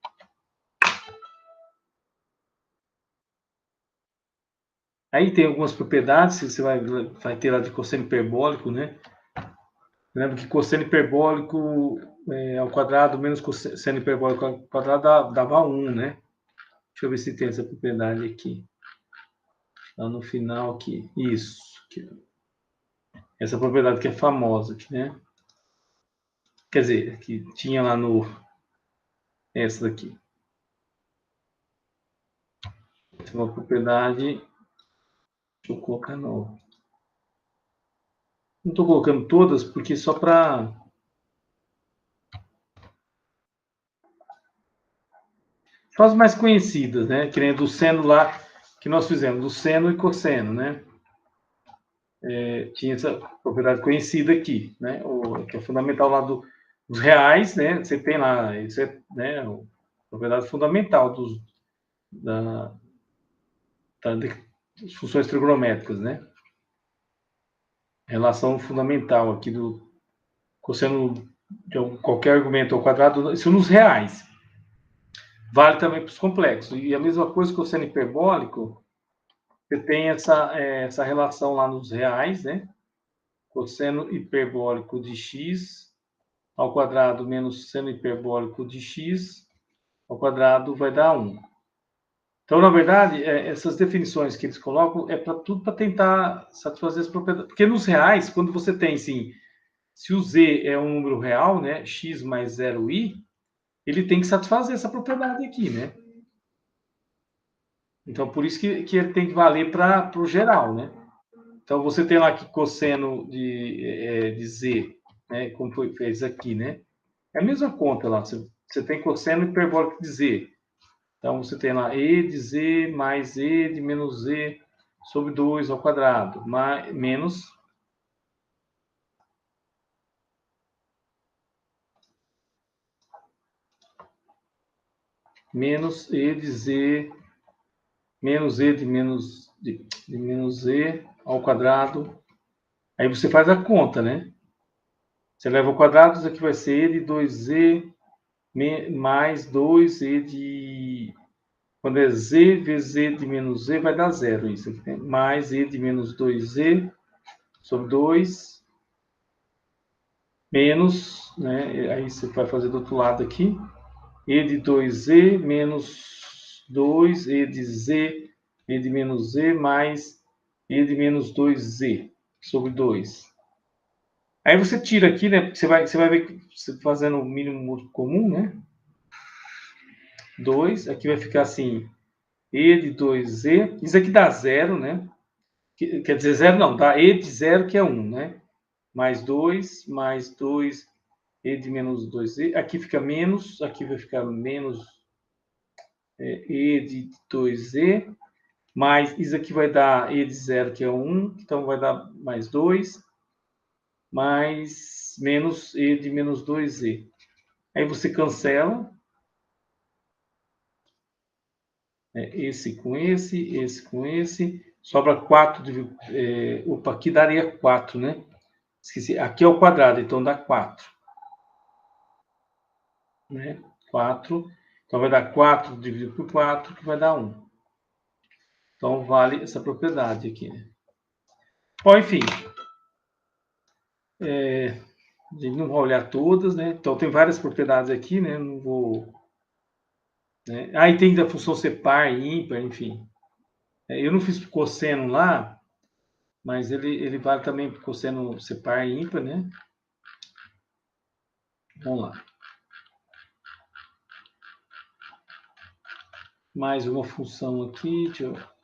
Aí tem algumas propriedades que você vai ter lá de cosseno hiperbólico, né? Lembra que cosseno hiperbólico ao quadrado menos cosseno hiperbólico ao quadrado dava 1, né? Deixa eu ver se tem essa propriedade aqui. Lá no final aqui. Isso. Aqui. Essa propriedade que é famosa aqui, né? Quer dizer, que tinha lá no... Essa daqui. Essa é uma propriedade... Deixa eu colocar no... Não estou colocando todas, porque só para... Só as mais conhecidas, né? Que nem do seno lá, que nós fizemos, do seno e cosseno, né? Tinha essa propriedade conhecida aqui, né? Que é fundamental lá dos reais, né? Você tem lá, isso é, né? A propriedade fundamental das funções trigonométricas, né? Relação fundamental aqui do cosseno de qualquer argumento ao quadrado, isso nos reais. vale também para os complexos. E a mesma coisa com o cosseno hiperbólico, você tem essa relação lá nos reais, né? Cosseno hiperbólico de x ao quadrado menos seno hiperbólico de x ao quadrado vai dar 1. Então, na verdade, essas definições que eles colocam é para tudo para tentar satisfazer as propriedades. Porque nos reais, quando você tem, assim, se o z é um número real, né, x mais 0i, ele tem que satisfazer essa propriedade aqui, né? Então, por isso que ele tem que valer para o geral, né? Então, você tem lá que cosseno de z, né, como fez aqui, né? É a mesma conta lá. Você tem cosseno hiperbólico de z. Então, você tem lá e de z mais e de menos z sobre 2 ao quadrado, menos e de z menos e de menos z ao quadrado. Aí você faz a conta, né? Você leva ao quadrado, isso aqui vai ser e de 2z mais 2e de... Quando é z vezes e de menos z, vai dar zero. Isso aqui, né? Mais e de menos 2z sobre 2 menos, né? Aí você vai fazer do outro lado aqui. E de 2z menos 2, e de z, e de menos z, mais e de menos 2z sobre 2. Aí você tira aqui, né? Você vai ver você fazendo o mínimo múltiplo comum, né? 2, aqui vai ficar assim, e de 2z, isso aqui dá zero, né? Quer dizer, zero não, dá e de zero, que é 1, né? Mais 2, e de menos 2z. Aqui fica menos, aqui vai ficar menos e de 2z, mais isso aqui vai dar e de 0, que é 1, então vai dar mais 2, mais menos e de menos 2z. Aí você cancela esse com esse com esse, sobra 4, opa, aqui daria 4, né? Esqueci, aqui é o quadrado, então dá 4. Né? 4, então vai dar 4 dividido por 4, que vai dar 1. Então, vale essa propriedade aqui. Né? Bom, enfim, a gente não vai olhar todas, né? Então, tem várias propriedades aqui, né? Não vou... Né? Aí tem da função ser par e ímpar, enfim. Eu não fiz cosseno lá, mas ele vale também para cosseno ser par e ímpar, né? Vamos lá. Mais uma função aqui, deixa eu...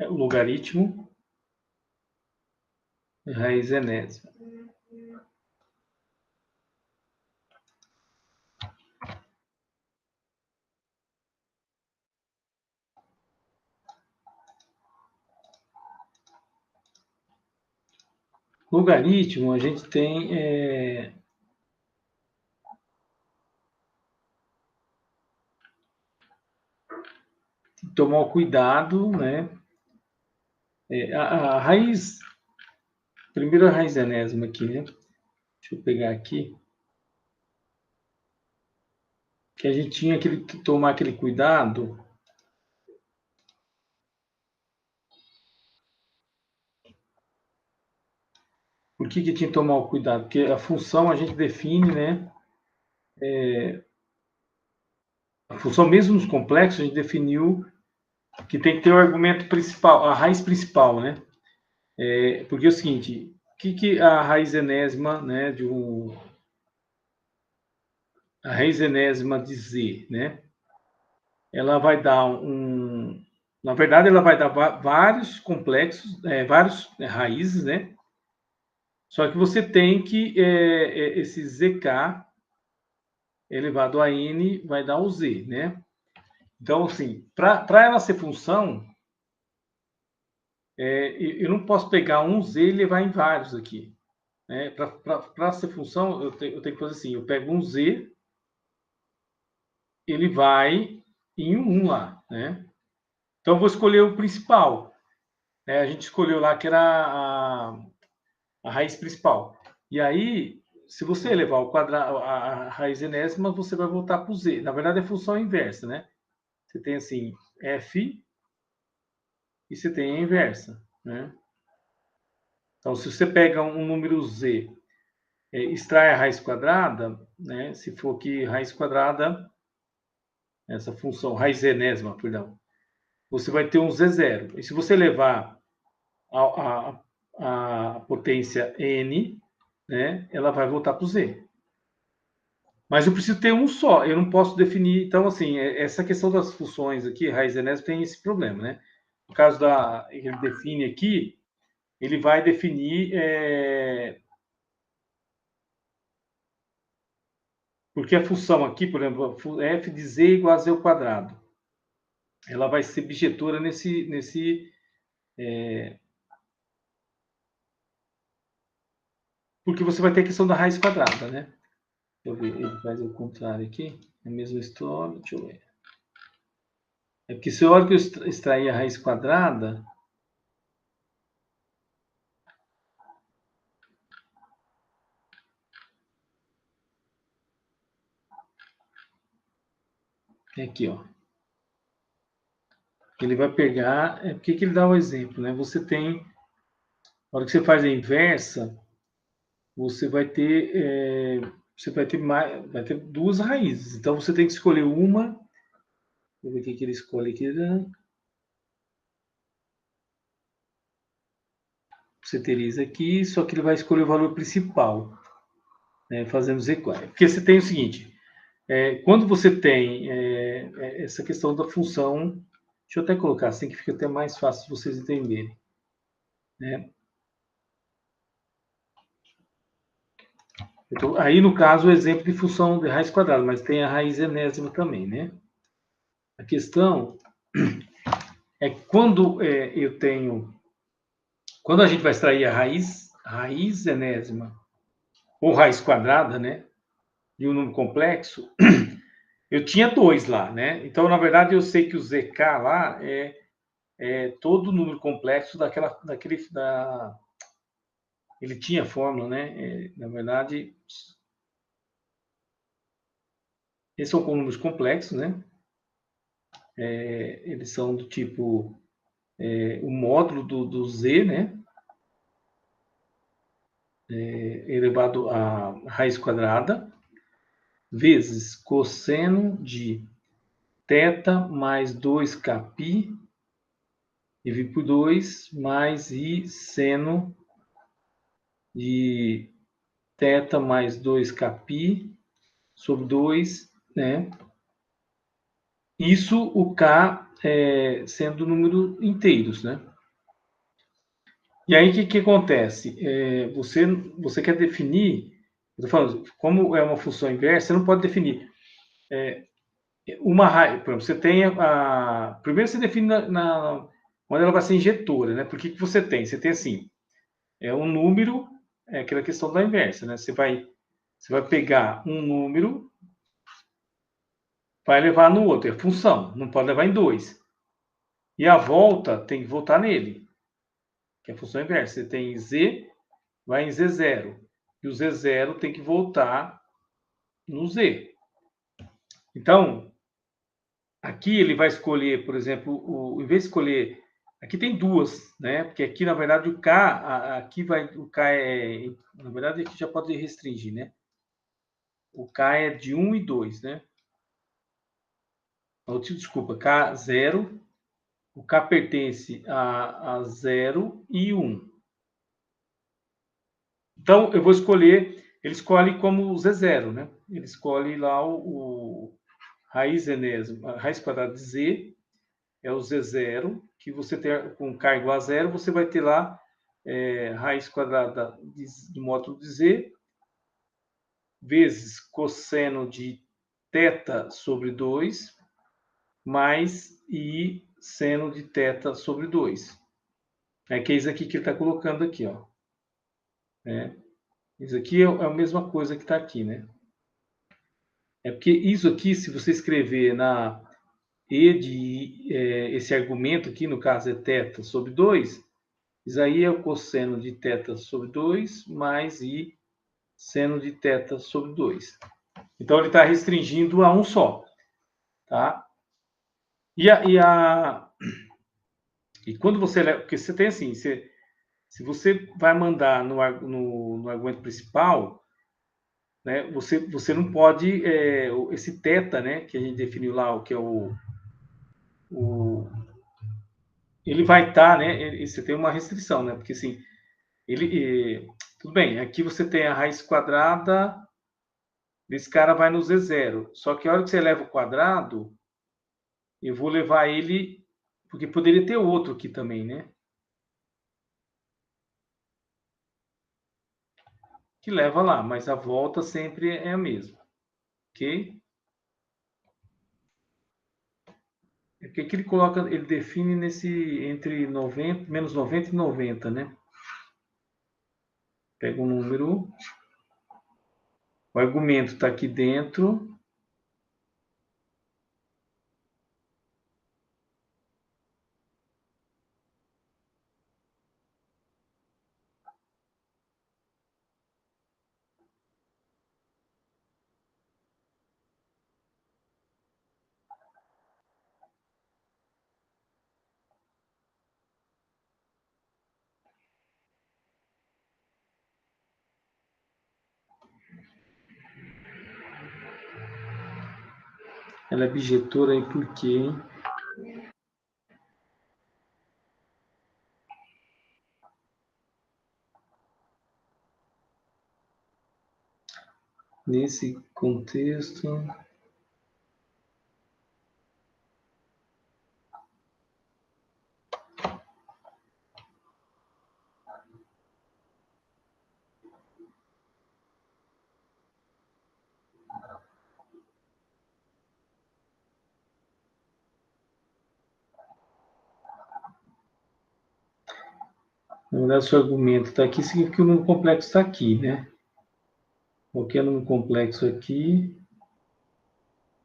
o logaritmo, raiz enésima. Logaritmo, a gente tem que tomar cuidado, né? A raiz, primeiro a raiz enésima aqui, né? Deixa eu pegar aqui. Que a gente tinha que tomar aquele cuidado. Por que tinha que tomar o cuidado? Porque a função a gente define, né? A função mesmo nos complexos, a gente definiu que tem que ter o argumento principal, a raiz principal, né? Porque é o seguinte, o que a raiz enésima, né, a raiz enésima de z, né? Ela vai dar na verdade, ela vai dar vários complexos, vários raízes, né? Só que você tem que esse zk elevado a n vai dar o z, né? Então, assim, para ela ser função, eu não posso pegar um z e levar em vários aqui. Né? Para ser função, eu tenho que fazer assim, eu pego um z, ele vai em 1 lá, né? Então, eu vou escolher o principal. Né? A gente escolheu lá que era a raiz principal. E aí, se você elevar o quadrado, a raiz enésima, você vai voltar para o z. Na verdade, é função inversa, né? Você tem assim, f e você tem a inversa, né? Então, se você pega um número z, extrai a raiz quadrada, né? Se for aqui raiz quadrada, essa função, raiz enésima, perdão, você vai ter um z0. E se você levar a potência n, né? Ela vai voltar para o z. Mas eu preciso ter um só, eu não posso definir. Então, assim, essa questão das funções aqui, raiz enésima, tem esse problema, né? No caso da. Ele define aqui, ele vai definir. Porque a função aqui, por exemplo, f de z igual a z ao quadrado, ela vai ser bijetora porque você vai ter a questão da raiz quadrada, né? Deixa eu ver, ele faz o contrário aqui. É a mesma história, deixa eu ver. É porque se a hora que eu extrair a raiz quadrada, é aqui, ó. Ele vai pegar. É porque que ele dá o exemplo, né? Você tem. Na hora que você faz a inversa, você vai ter. Vai ter duas raízes. Então você tem que escolher uma. Vou ver o que ele escolhe aqui. Você teriza aqui, só que ele vai escolher o valor principal, né? Fazendo z quadrado. Porque você tem o seguinte. Quando você tem essa questão da função, deixa eu até colocar assim que fica até mais fácil de vocês entenderem, né? Então, aí, no caso, o exemplo de função de raiz quadrada, mas tem a raiz enésima também, né? A questão é que quando eu tenho... Quando a gente vai extrair a raiz enésima, ou raiz quadrada, né? De um número complexo, eu tinha 2 lá, né? Então, na verdade, eu sei que o zk lá é todo número complexo ele tinha fórmula, né? Na verdade, esses são números complexos, né? Eles são do tipo o módulo do z, né? Elevado à raiz quadrada, vezes cosseno de θ mais 2kπ, dividido por 2, mais i seno de θ mais 2kπ sobre 2, né? Isso o k sendo número inteiros, né? E aí, o que acontece? Você quer definir... Eu tô falando, como é uma função inversa, você não pode definir uma raiz. Por exemplo, você tem a... Primeiro você define onde ela vai ser injetora, né? Por que você tem? Você tem assim, um número, aquela questão da inversa, né? Você vai pegar um número, vai levar no outro, é função, não pode levar em 2. E a volta tem que voltar nele, que é a função inversa. Você tem z, vai em z0. E o z0 tem que voltar no z. Então, aqui ele vai escolher, por exemplo, em vez de escolher... Aqui tem duas, né? Porque aqui, na verdade, o k, o k na verdade, aqui já pode restringir, né? O k é de 1 e 2, né? Desculpa, k0, o k pertence a 0 e 1. Então, eu vou escolher, ele escolhe como Z0, né? Ele escolhe lá o raiz enésima, a raiz quadrada de Z, é o Z0, que você tem com K igual a 0, você vai ter lá raiz quadrada do módulo de Z, vezes cosseno de θ sobre 2, mais I seno de θ sobre 2. Que é isso aqui que ele está colocando aqui, ó. Isso aqui é a mesma coisa que está aqui, né? É porque isso aqui, se você escrever na esse argumento aqui, no caso é θ sobre 2, isso aí é o cosseno de θ sobre 2 mais i seno de θ sobre 2. Então, ele está restringindo a um só. Tá? E quando você... Porque você tem assim, se você vai mandar no argumento principal, né, você não pode... esse θ, né, que a gente definiu lá, o que é ele vai estar, né? Você tem uma restrição, né? Porque assim, tudo bem, aqui você tem a raiz quadrada desse cara vai no Z0. Só que a hora que você leva o quadrado, eu vou levar ele... Porque poderia ter outro aqui também, né? Que leva lá, mas a volta sempre é a mesma. Ok? É porque aqui ele coloca, ele define entre 90, menos 90 e 90, né? Pega um número, o argumento está aqui dentro. Ela é bijetora aí por quê, hein? Nesse contexto... Na verdade, o seu argumento está aqui, significa que o número complexo está aqui, né? Qualquer número complexo aqui,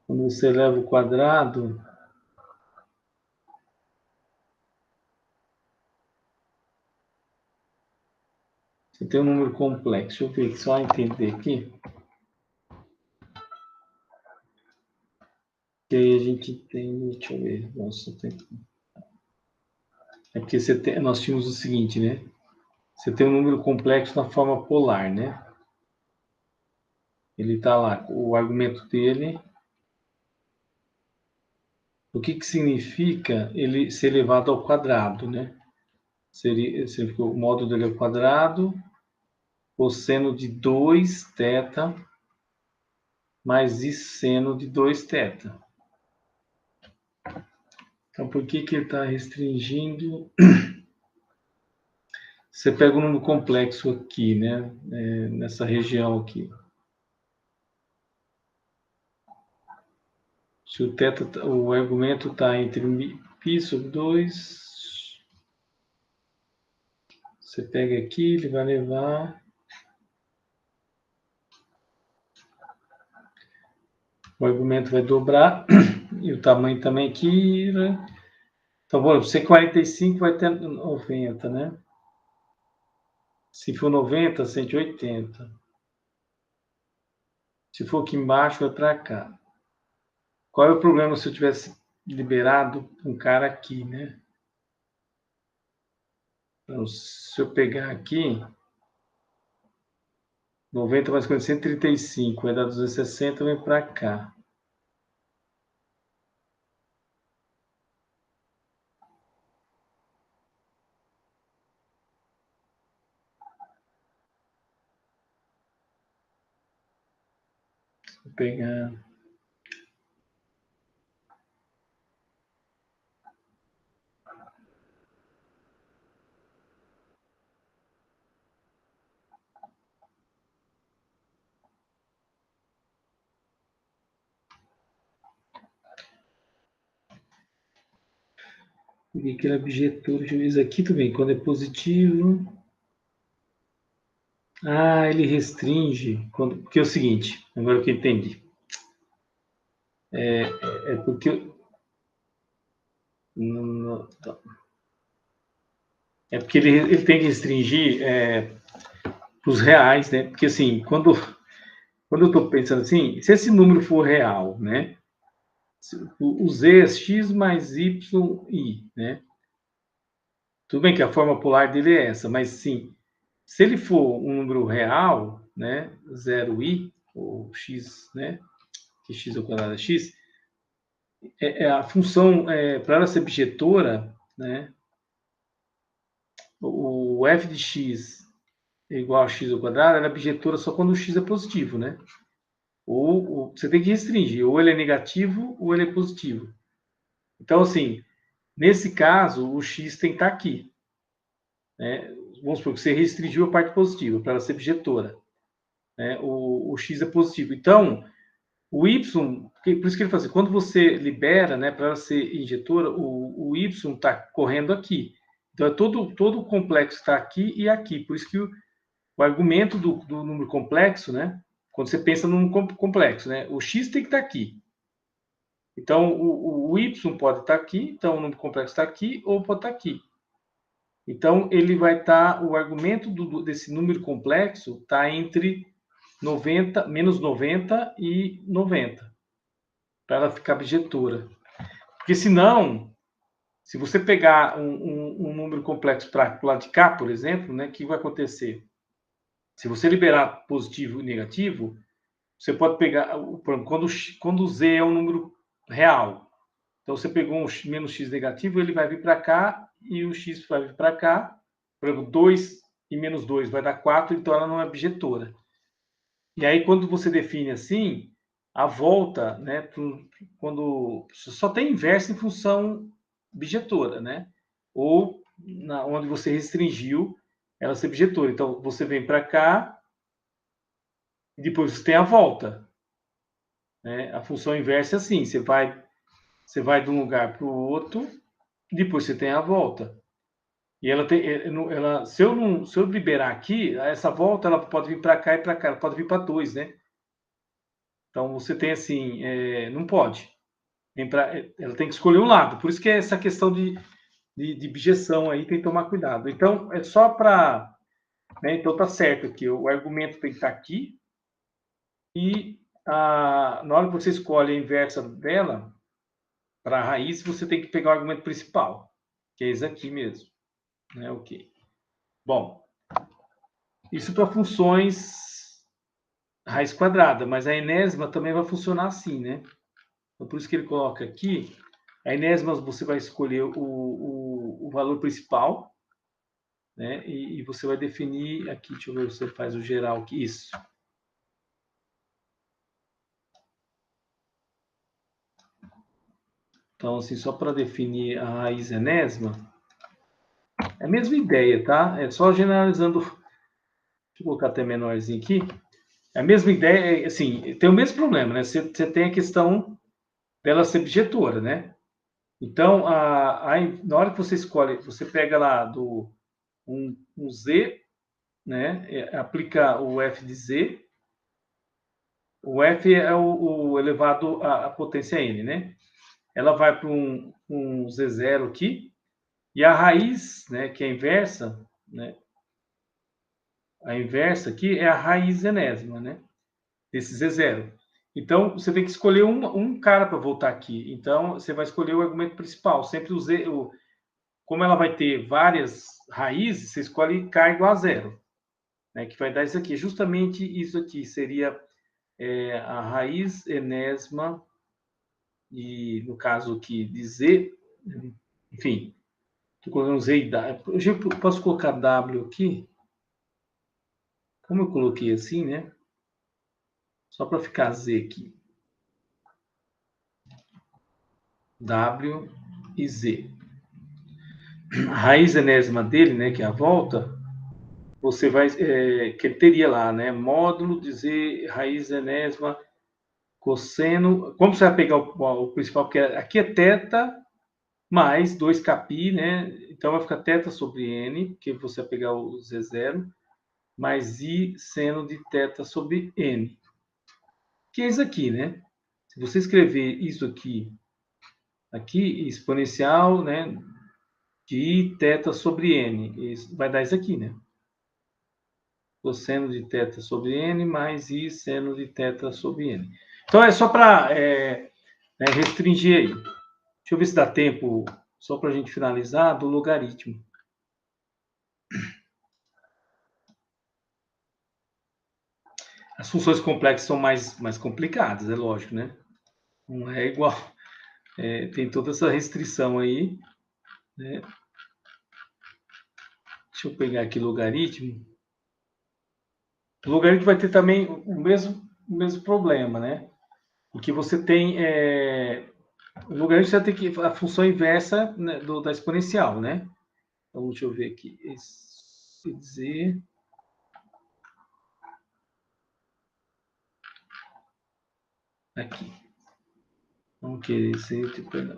quando você eleva o quadrado, você tem um número complexo. Deixa eu ver, só entender aqui. Que aí a gente tem, deixa eu ver, nossa, tem... É porque nós tínhamos o seguinte, né? Você tem um número complexo na forma polar, né? Ele está lá, o argumento dele. O que significa ele ser elevado ao quadrado, né? Significa o módulo dele ao quadrado, cosseno de 2θ mais i seno de 2θ. Então, por que ele está restringindo? Você pega um número complexo aqui, né? Nessa região aqui. Se o argumento está entre π sobre 2, você pega aqui, ele vai levar... O argumento vai dobrar, e o tamanho também aqui, né? Então, bom, se é 45, vai ter 90, né? Se for 90, 180. Se for aqui embaixo, vai para cá. Qual é o problema se eu tivesse liberado um cara aqui, né? Então, se eu pegar aqui, 90 mais 40, 135, vai dar 260, vem para cá. Vou pegar... Peguei aquele objetor, deixa eu ver isso aqui também, quando é positivo... Ah, ele restringe, porque é o seguinte, agora que eu entendi. É porque... É porque ele tem que restringir para os reais, né? Porque, assim, quando eu estou pensando assim, se esse número for real, né? O Z é x mais y, i, né? Tudo bem que a forma polar dele é essa, mas, sim, se ele for um número real, né? 0i, ou x, né? Que x ao quadrado é x, a função, para ela ser bijetora, né? O f de x é igual a x ao quadrado, ela é bijetora só quando o x é positivo, né? Ou você tem que restringir, ou ele é negativo ou ele é positivo. Então, assim, nesse caso, o x tem que estar aqui, né? Vamos supor que você restringiu a parte positiva para ela ser bijetora, né? O x é positivo. Então, o y, por isso que ele fala assim, quando você libera, né, para ela ser injetora, o y está correndo aqui. Então, é todo o complexo está aqui e aqui. Por isso que o argumento do número complexo, né? Quando você pensa num complexo, né? O x tem que estar aqui. Então, o y pode estar aqui, então o número complexo está aqui, ou pode estar aqui. Então, ele vai estar, o argumento desse número complexo está entre 90, menos 90 e 90, para ela ficar bijetora. Porque senão, se você pegar um número complexo para o lado de cá, por exemplo, né, o que vai acontecer? Se você liberar positivo e negativo, você pode pegar, por exemplo, quando o z é um número real. Então, você pegou um menos x negativo, ele vai vir para cá e o x vai vir para cá. Por exemplo, 2 e menos 2 vai dar 4, então ela não é bijetora. E aí, quando você define assim, a volta, né, quando só tem inverso em função bijetora, né? Ou onde você restringiu ela ser bijetora. Então, você vem para cá e depois você tem a volta, né? A função inversa é assim, você vai de um lugar para o outro, e depois você tem a volta. E se eu liberar aqui, essa volta ela pode vir para cá e para cá, ela pode vir para 2, né? Então você tem assim, não pode. Ela tem que escolher um lado. Por isso que é essa questão de bijeção aí tem que tomar cuidado. Então é só para, né? Então tá certo aqui, o argumento tem que estar aqui e na hora que você escolhe a inversa dela para a raiz, você tem que pegar o argumento principal, que é esse aqui mesmo, né? Ok. Bom, isso para funções raiz quadrada, mas a enésima também vai funcionar assim, né? Então, por isso que ele coloca aqui, a enésima você vai escolher o valor principal, né? E você vai definir aqui, deixa eu ver se você faz o geral aqui, isso. Então, assim, só para definir a raiz enésima, é a mesma ideia, tá? É só generalizando. Deixa eu colocar até menorzinho aqui. É a mesma ideia, assim, tem o mesmo problema, né? Você tem a questão dela ser bijetora, né? Então, na hora que você escolhe, você pega lá um Z, né? Aplica o f de Z. O f é o elevado à potência n, né? Ela vai para um Z0 aqui, e a raiz, né, que é a inversa, né? A inversa aqui é a raiz enésima, né? Desse Z0. Então, você tem que escolher um cara para voltar aqui. Então, você vai escolher o argumento principal. Sempre como ela vai ter várias raízes, você escolhe k igual a 0. Né, que vai dar isso aqui. Justamente isso aqui seria a raiz enésima, e no caso aqui de z, enfim, estou colocando z e w. Eu posso colocar w aqui? Como eu coloquei assim, né? Só para ficar z aqui. W e Z. A raiz enésima dele, né, que é a volta, você vai, que ele teria lá, né, módulo de Z, raiz enésima, cosseno. Como você vai pegar o principal? Porque aqui é θ mais 2kπ, né? Então vai ficar θ sobre N, que você vai pegar o Z0, mais I seno de θ sobre N. Que é isso aqui, né? Se você escrever isso aqui, exponencial, né, de θ sobre n, isso vai dar isso aqui, né? Cosseno de θ sobre n mais i seno de θ sobre n. Então, é só para restringir aí. Deixa eu ver se dá tempo, só para a gente finalizar, do logaritmo. As funções complexas são mais complicadas, é lógico, né? Não é igual. Tem toda essa restrição aí, né? Deixa eu pegar aqui logaritmo. O logaritmo vai ter também o mesmo problema, né? Porque você tem... o logaritmo você vai ter que... A função inversa, né, da exponencial, né? Então, deixa eu ver aqui. Esse dizer... Aqui. Vamos querer ser... Perdão.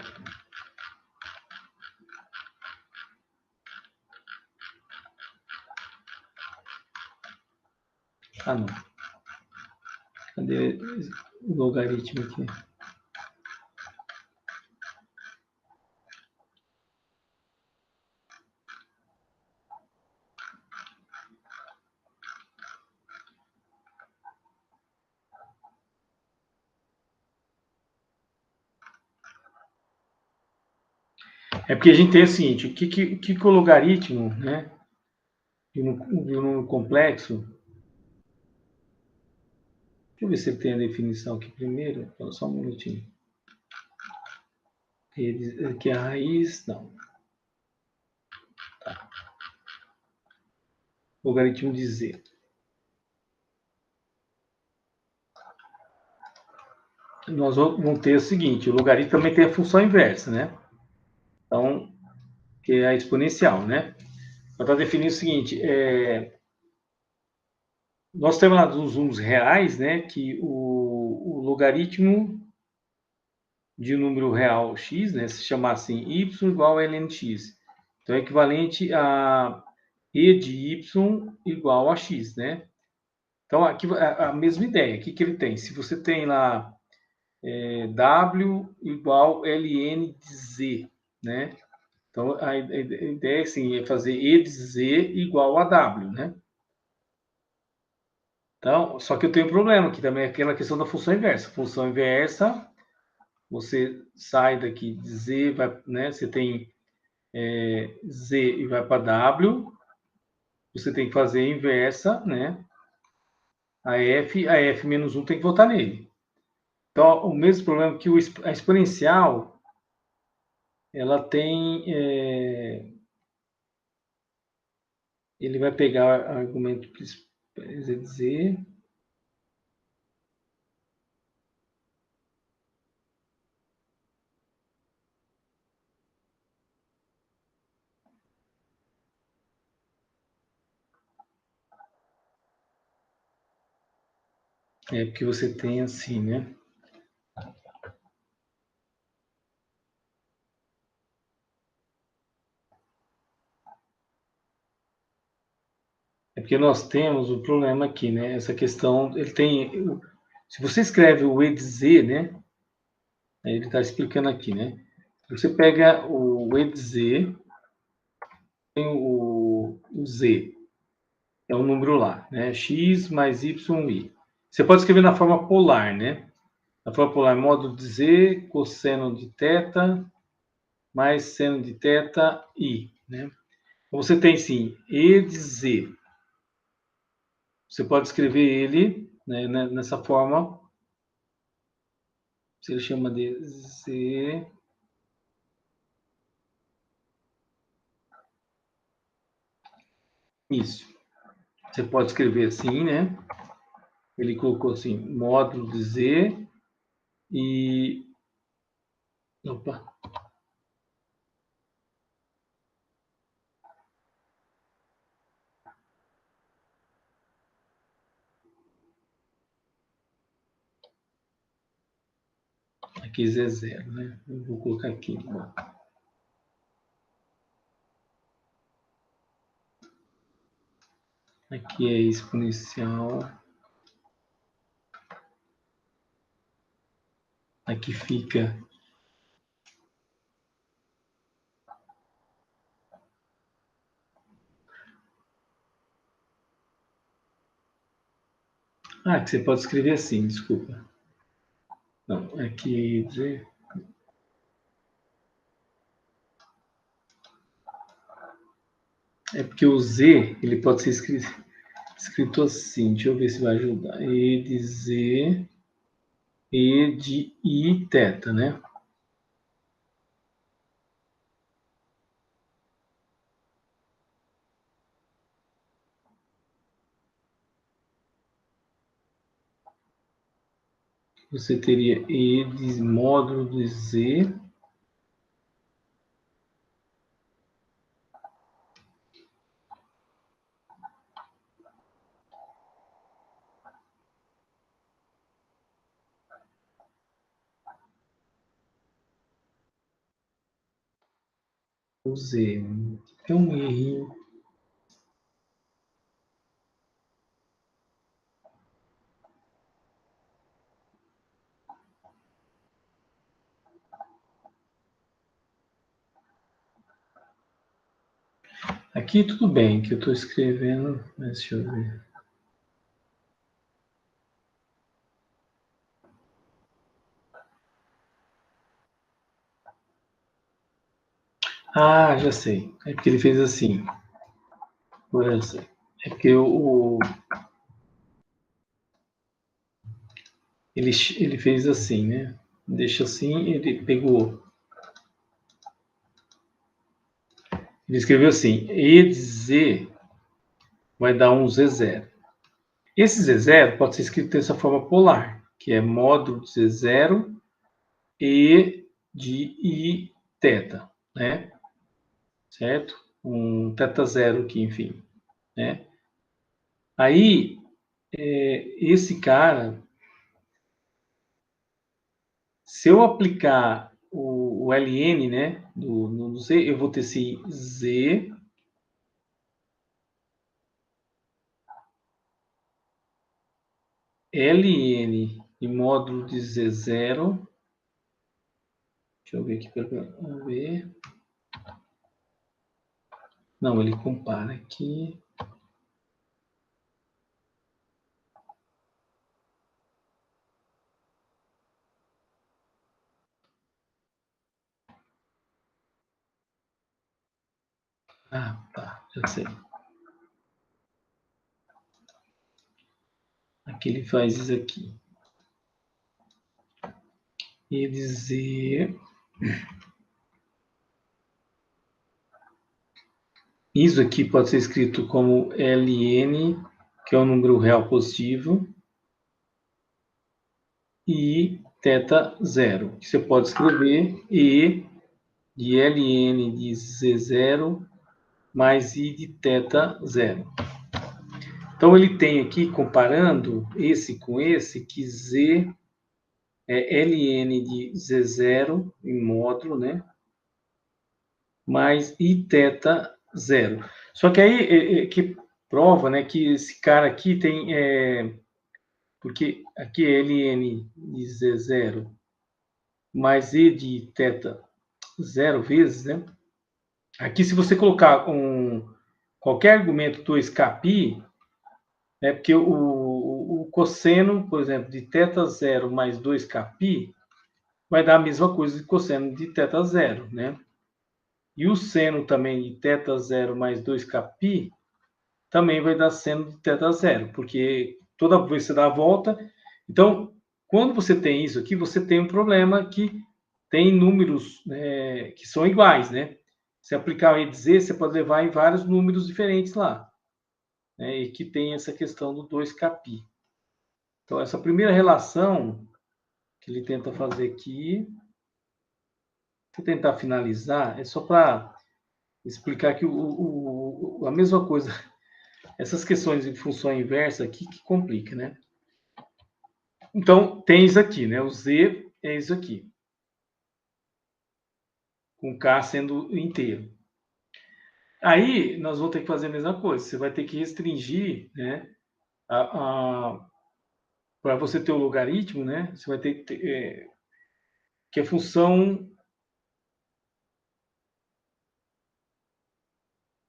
Ah, não. Cadê o logaritmo aqui? É porque a gente tem o seguinte, o que o logaritmo, né, de um número complexo, deixa eu ver se ele tem a definição aqui primeiro, só um minutinho. Aqui é a raiz, não. Tá. Logaritmo de z. Nós vamos ter o seguinte, o logaritmo também tem a função inversa, né? Então, que é a exponencial, né? Então, está definindo o seguinte, nós temos lá dos números reais, né, que o logaritmo de um número real x, né, se chamar assim, y igual a lnx. Então, é equivalente a e de y igual a x, né? Então, aqui a mesma ideia. O que ele tem? Se você tem lá w igual ln de z, né? Então, a ideia assim, é fazer e de z igual a w, né? Então, só que eu tenho um problema aqui também, aquela questão da função inversa. Função inversa, você sai daqui de z, vai, né? Você tem z e vai para w, você tem que fazer a inversa, né? A f menos 1 tem que voltar nele. Então, o mesmo problema que a exponencial, ela tem... ele vai pegar argumento z, porque você tem assim, né? É porque nós temos o problema aqui, né? Essa questão, ele tem... Se você escreve o e de z, né? Ele está explicando aqui, né? Você pega o e de z, tem o z, é um número lá, né? X mais y, i. Você pode escrever na forma polar, né? Na forma polar, módulo de z, cosseno de θ, mais seno de θ, i, né? Então, você tem, sim, e de z. Você pode escrever ele, né, nessa forma. Ele chama de z. Isso. Você pode escrever assim, né? Ele colocou assim, módulo de z e... Opa. Aqui z é zero, né? Eu vou colocar aqui. Bom. Aqui é exponencial. Aqui fica... que você pode escrever assim, desculpa. Não, aqui... É porque o Z, ele pode ser escrito assim. Deixa eu ver se vai ajudar. E de Z, E de I, teta, né? Você teria E de módulo de Z. O Z. Tem um errinho. Aqui tudo bem que eu estou escrevendo, mas deixa eu ver. Já sei. É porque ele fez assim. Agora eu sei. É porque ele fez assim, né? Deixa assim, ele pegou. Ele escreveu assim, E de Z vai dar um Z0. Esse Z0 pode ser escrito dessa forma polar, que é módulo de Z0 E de I teta, né? Certo? Um teta zero aqui, enfim, né? Aí, esse cara, se eu aplicar o ln, né, no Z, eu vou ter esse Z ln em módulo de Z0. Deixa eu ver aqui. Vamos ver. Não, ele compara aqui. Tá, já sei. Aqui ele faz isso aqui. E dizer... Isso aqui pode ser escrito como ln, que é um número real positivo, e teta zero, que você pode escrever E de ln de Z0 mais I de teta zero. Então, ele tem aqui, comparando esse com esse, que Z é ln de Z0 em módulo, né? Mais I teta zero. Só que aí, que prova, né, que esse cara aqui tem... porque aqui é ln de Z0 mais E de teta zero vezes, né? Aqui, se você colocar qualquer argumento 2kπ, né, porque o cosseno, por exemplo, de teta zero mais 2kπ vai dar a mesma coisa de cosseno de teta zero, né? E o seno também de teta zero mais 2kπ também vai dar seno de teta zero, porque toda vez que você dá a volta... Então, quando você tem isso aqui, você tem um problema que tem números, né, que são iguais, né? Se aplicar o E de Z, você pode levar em vários números diferentes lá, né? E que tem essa questão do 2kπ. Então, essa primeira relação que ele tenta fazer aqui, vou tentar finalizar, é só para explicar que a mesma coisa, essas questões de função inversa aqui que complica, né? Então, tem isso aqui, né? O Z é isso aqui, com K sendo inteiro. Aí, nós vamos ter que fazer a mesma coisa. Você vai ter que restringir, né? Para você ter o logaritmo, né? Você vai ter que que a função...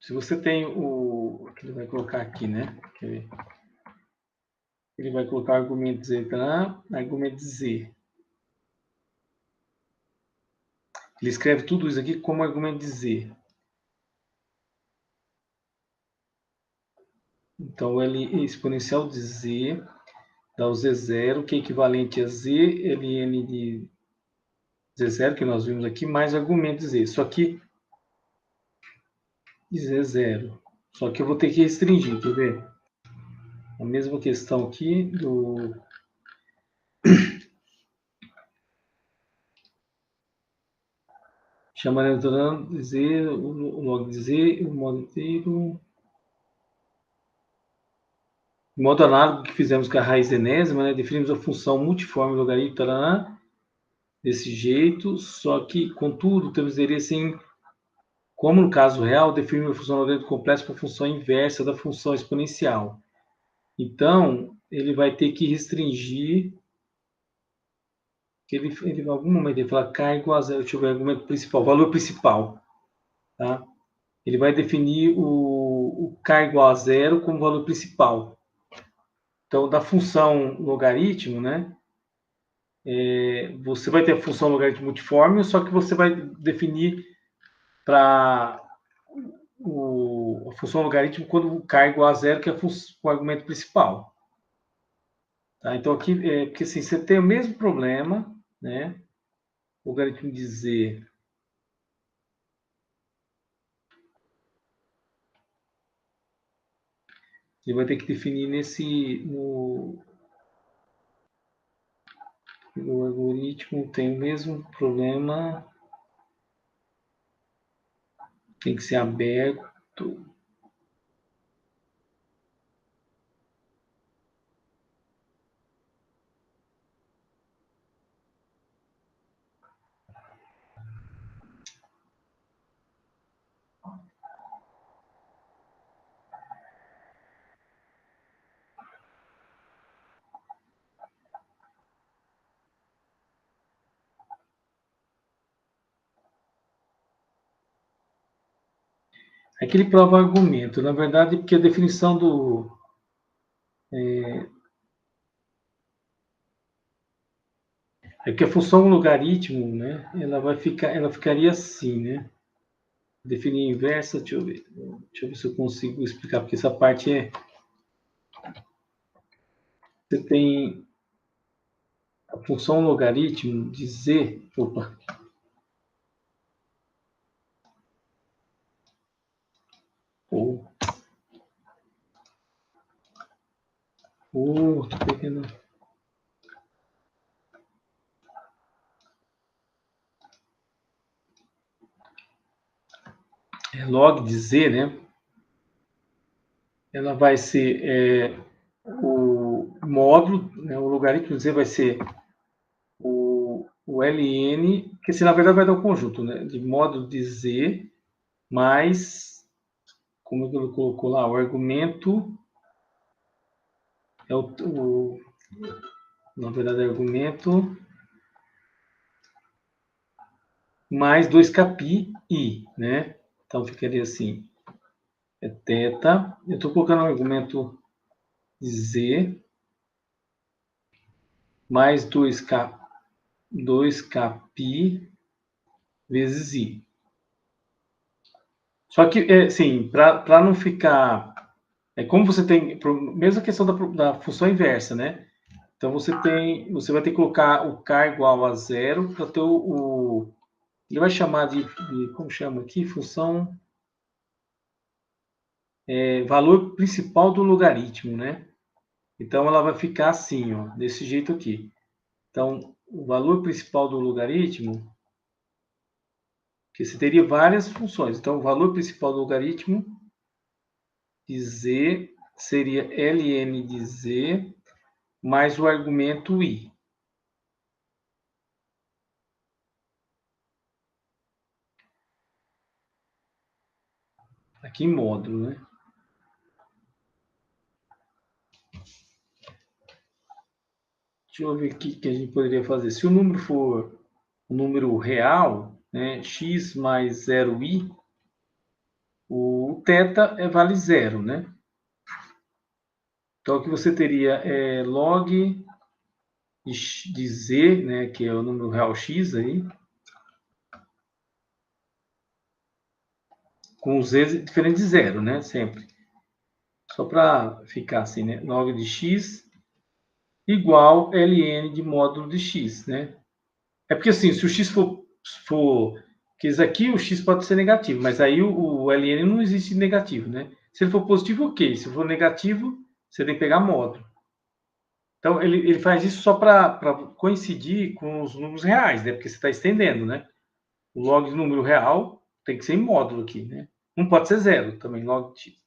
Se você tem o... que ele vai colocar aqui, né? Quer ver? Ele vai colocar argumento Z, tá? Argumento Z. Ele escreve tudo isso aqui como argumento de Z. Então, L exponencial de Z dá o Z0, que é equivalente a Z, Ln de Z0, que nós vimos aqui, mais argumento de Z. Só que de Z0. Só que eu vou ter que restringir, quer ver? A mesma questão aqui do... Chamaremos de Z, o log de Z, o modo inteiro... De modo análogo que fizemos com a raiz enésima, né? Definimos a função multiforme logaritmo, tarará, desse jeito, só que, contudo, temos assim, como no caso real, definimos a função logarítmica complexa com a função inversa da função exponencial. Então, ele vai ter que restringir, que ele em algum momento ele fala k igual a zero, deixa eu ver, argumento principal, valor principal, tá? Ele vai definir o k igual a zero como valor principal. Então, da função logaritmo, né? Você vai ter a função logaritmo multiforme, só que você vai definir para a função logaritmo quando o k é igual a zero, que é o argumento principal. Tá? Então, aqui, porque assim, você tem o mesmo problema, né? O logaritmo de Z ele vai ter que definir no algoritmo tem o mesmo problema, tem que ser aberto. Aqui ele prova argumento, na verdade, porque a definição do... É que a função logaritmo, né, ela ficaria assim, né? Definir inversa, deixa eu ver se eu consigo explicar, porque essa parte é... Você tem a função logaritmo de Z, opa, tô pegando... log de Z, né? Ela vai ser o módulo, né? O logaritmo de Z vai ser o ln, que se na verdade vai dar o conjunto, né? De módulo de Z mais, como ele colocou lá, o argumento é na verdade é argumento mais 2kpi, né? Então ficaria assim, é θ, eu estou colocando o argumento Z mais 2kpi vezes I. Só que, assim, para não ficar... como você tem... Mesma questão da função inversa, né? Então, você vai ter que colocar o k igual a zero para ter ele vai chamar de... Como chama aqui? Função... valor principal do logaritmo, né? Então, ela vai ficar assim, ó, desse jeito aqui. Então, o valor principal do logaritmo... que você teria várias funções. Então, o valor principal do logaritmo de Z seria ln de Z mais o argumento I. Aqui em módulo, né? Deixa eu ver o que a gente poderia fazer. Se o número for o número real, né, x mais 0i, o θ vale 0, né? Então, o que você teria é log de z, né, que é o número real x aí, com z diferente de 0, né, sempre. Só para ficar assim, né, log de x igual ln de módulo de x, né? É porque assim, se o x for que isso aqui, o x pode ser negativo, mas aí o ln não existe negativo, né? Se ele for positivo, ok. Se for negativo, você tem que pegar módulo. Então, ele faz isso só para coincidir com os números reais, né? Porque você está estendendo, né? O log de número real tem que ser em módulo aqui, né? Não pode ser 0 também, log de x.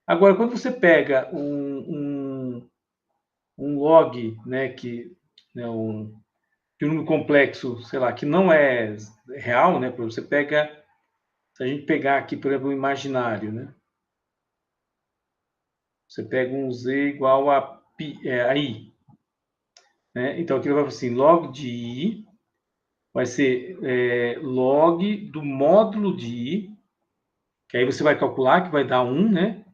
Agora, quando você pega um log, né, né, de um número complexo, sei lá, que não é real, né? Você pega, se a gente pegar aqui, por exemplo, o imaginário, né? Você pega um z igual a i, né? Então aqui vai assim, log de i vai ser log do módulo de i, que aí você vai calcular que vai dar 1, né?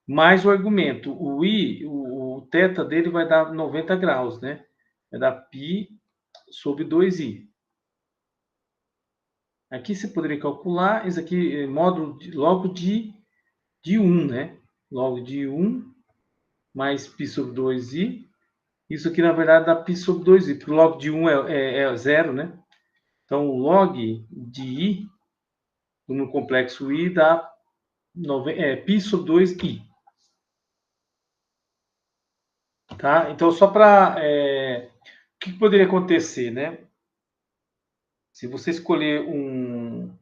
Mais o argumento, o i, o θ dele vai dar 90 graus, né? Vai dar π sobre 2i. Aqui você poderia calcular, isso aqui é módulo logo de 1, né? Logo de 1 mais π sobre 2i. Isso aqui, na verdade, dá π sobre 2i, porque o log de 1 é 0, né? Então, o log de i, no complexo i, dá π sobre 2i. Tá? Então, só para... o que poderia acontecer, né? Se você escolher um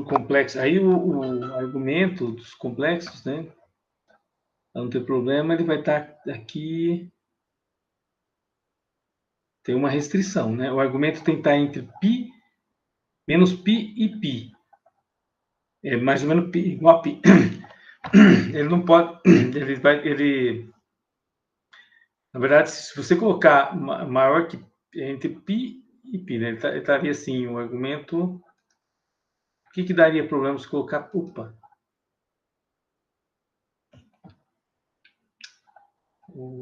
complexo, aí o argumento dos complexos, né? Para não ter problema, ele vai estar aqui... Tem uma restrição, né? O argumento tem que estar entre π, menos π e π. É mais ou menos π, igual a π. Ele não pode... Na verdade, se você colocar maior que entre π e π, né? Ele estaria assim, o argumento... O que daria problema se colocar... Opa!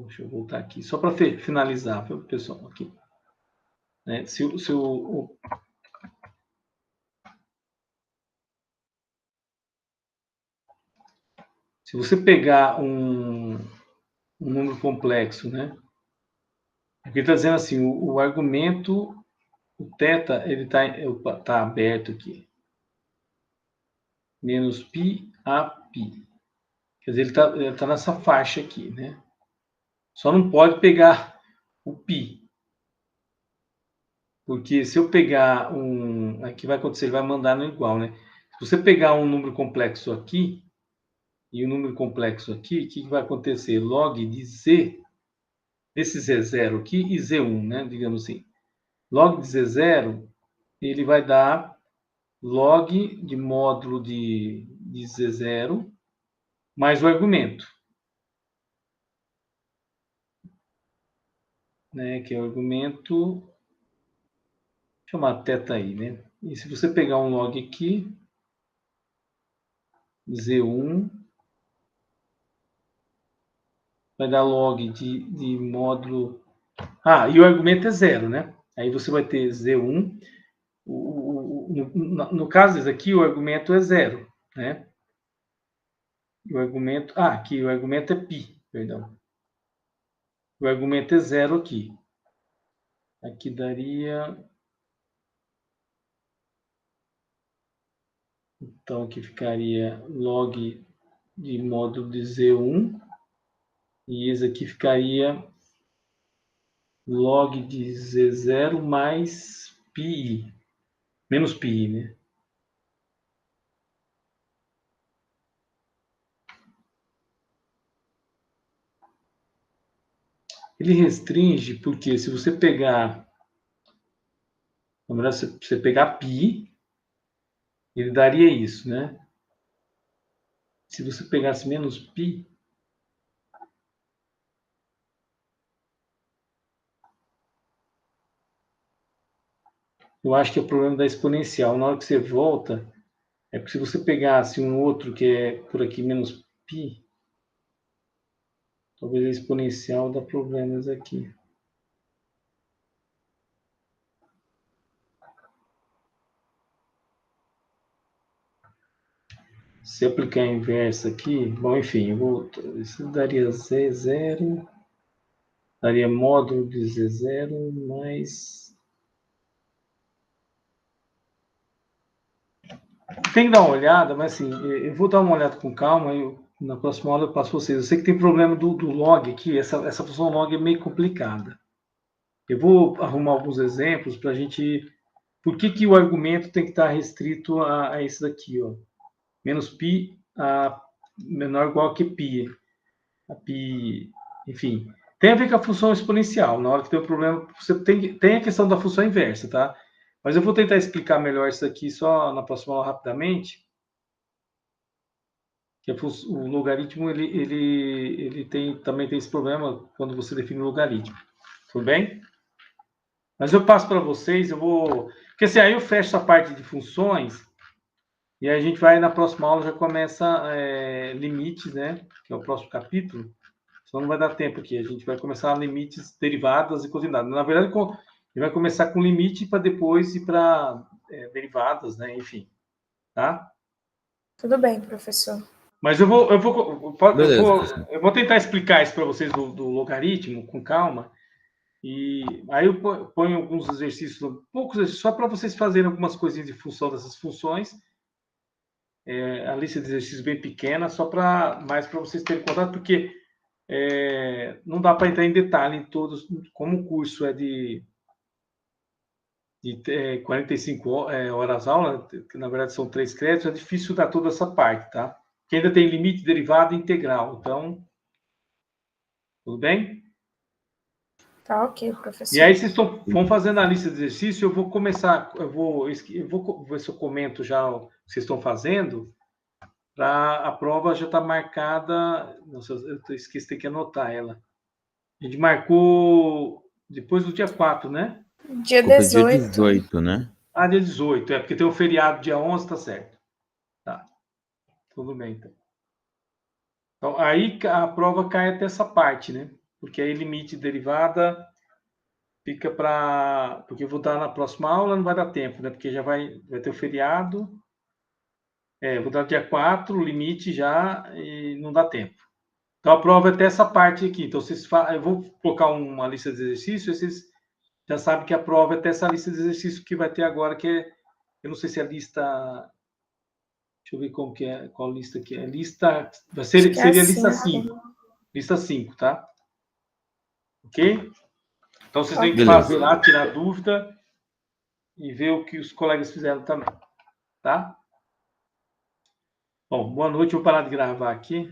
Deixa eu voltar aqui, só para finalizar, pessoal, aqui. Né? Se você pegar um número complexo, né? Aqui está dizendo assim, o argumento, o θ, ele está aberto aqui. Menos π a π. Quer dizer, ele tá nessa faixa aqui, né? Só não pode pegar o π. Porque se eu pegar o que vai acontecer? Ele vai mandar no igual, né? Se você pegar um número complexo aqui e um número complexo aqui, o que vai acontecer? Log de z, esse z0 aqui e z1, né? Digamos assim. Log de z0, ele vai dar log de módulo de z0 mais o argumento, né? Que é o argumento... chamar θ aí, né? E se você pegar um log aqui, Z1, vai dar log de módulo... e o argumento é 0, né? Aí você vai ter Z1. No caso desse aqui, o argumento é 0, né? E o argumento... aqui o argumento é π, perdão. O argumento é 0 aqui. Aqui daria... Então, aqui ficaria log de módulo de Z1. E esse aqui ficaria log de Z0 mais πi. Menos πi, né? Ele restringe porque se você pegar... Na verdade, se você pegar π, ele daria isso, né? Se você pegasse menos π, eu acho que é o problema da exponencial. Na hora que você volta, é porque se você pegasse um outro que é por aqui menos π, talvez a exponencial dá problemas aqui. Se aplicar a inversa aqui, bom, enfim, isso daria Z0, daria módulo de Z0 mais... Tem que dar uma olhada, mas assim, eu vou dar uma olhada com calma, na próxima aula eu passo para vocês. Eu sei que tem problema do log aqui, essa função log é meio complicada. Eu vou arrumar alguns exemplos para a gente... Por que o argumento tem que estar restrito a esse daqui, ó? Menos π a menor ou igual que π. A π, enfim, tem a ver com a função exponencial. Na hora que tem um problema, você tem a questão da função inversa, tá? Mas eu vou tentar explicar melhor isso aqui só na próxima aula rapidamente. Que o logaritmo ele também tem esse problema quando você define o logaritmo. Tudo bem? Mas eu passo para vocês, porque assim, aí eu fecho essa parte de funções e aí a gente vai na próxima aula já começa limites, né? Que é o próximo capítulo. Senão não vai dar tempo aqui. A gente vai começar limites, derivadas e continuadas. Na verdade, ele vai começar com limite para depois ir para derivadas, né? Enfim, tá? Tudo bem, professor. Mas eu vou tentar explicar isso para vocês do logaritmo com calma. E aí eu ponho alguns exercícios, poucos exercícios, só para vocês fazerem algumas coisinhas de função dessas funções. A lista de exercícios bem pequena, só mais para vocês terem contato, porque não dá para entrar em detalhe em todos, como o curso é de 45 horas aula, que na verdade são 3 créditos, é difícil dar toda essa parte, tá? Que ainda tem limite, derivada e integral. Então, tudo bem? Tá ok, professor. E aí vocês vão fazendo a lista de exercícios, eu vou começar, eu vou ver se eu comento já o que vocês estão fazendo, para a prova já está marcada, nossa, eu esqueci, tem que anotar ela. A gente marcou depois do dia 4, né? Dia Dia 18. 18, né? Ah, dia 18, porque tem o feriado dia 11, tá certo. Tá, tudo bem, então. Então, aí a prova cai até essa parte, né? Porque aí limite e derivada fica para... Porque eu vou dar na próxima aula, não vai dar tempo, né? Porque já vai ter o feriado. Eu vou dar dia 4, limite já, e não dá tempo. Então, a prova é até essa parte aqui. Então, eu vou colocar uma lista de exercícios, vocês já sabem que a prova é até essa lista de exercícios que vai ter agora, que é... Eu não sei se é a lista... Deixa eu ver como que é, qual lista que é. Lista... Seria lista 5. Lista 5, tá? Ok? Então, vocês têm que fazer lá, tirar dúvida e ver o que os colegas fizeram também. Tá? Bom, boa noite. Eu vou parar de gravar aqui.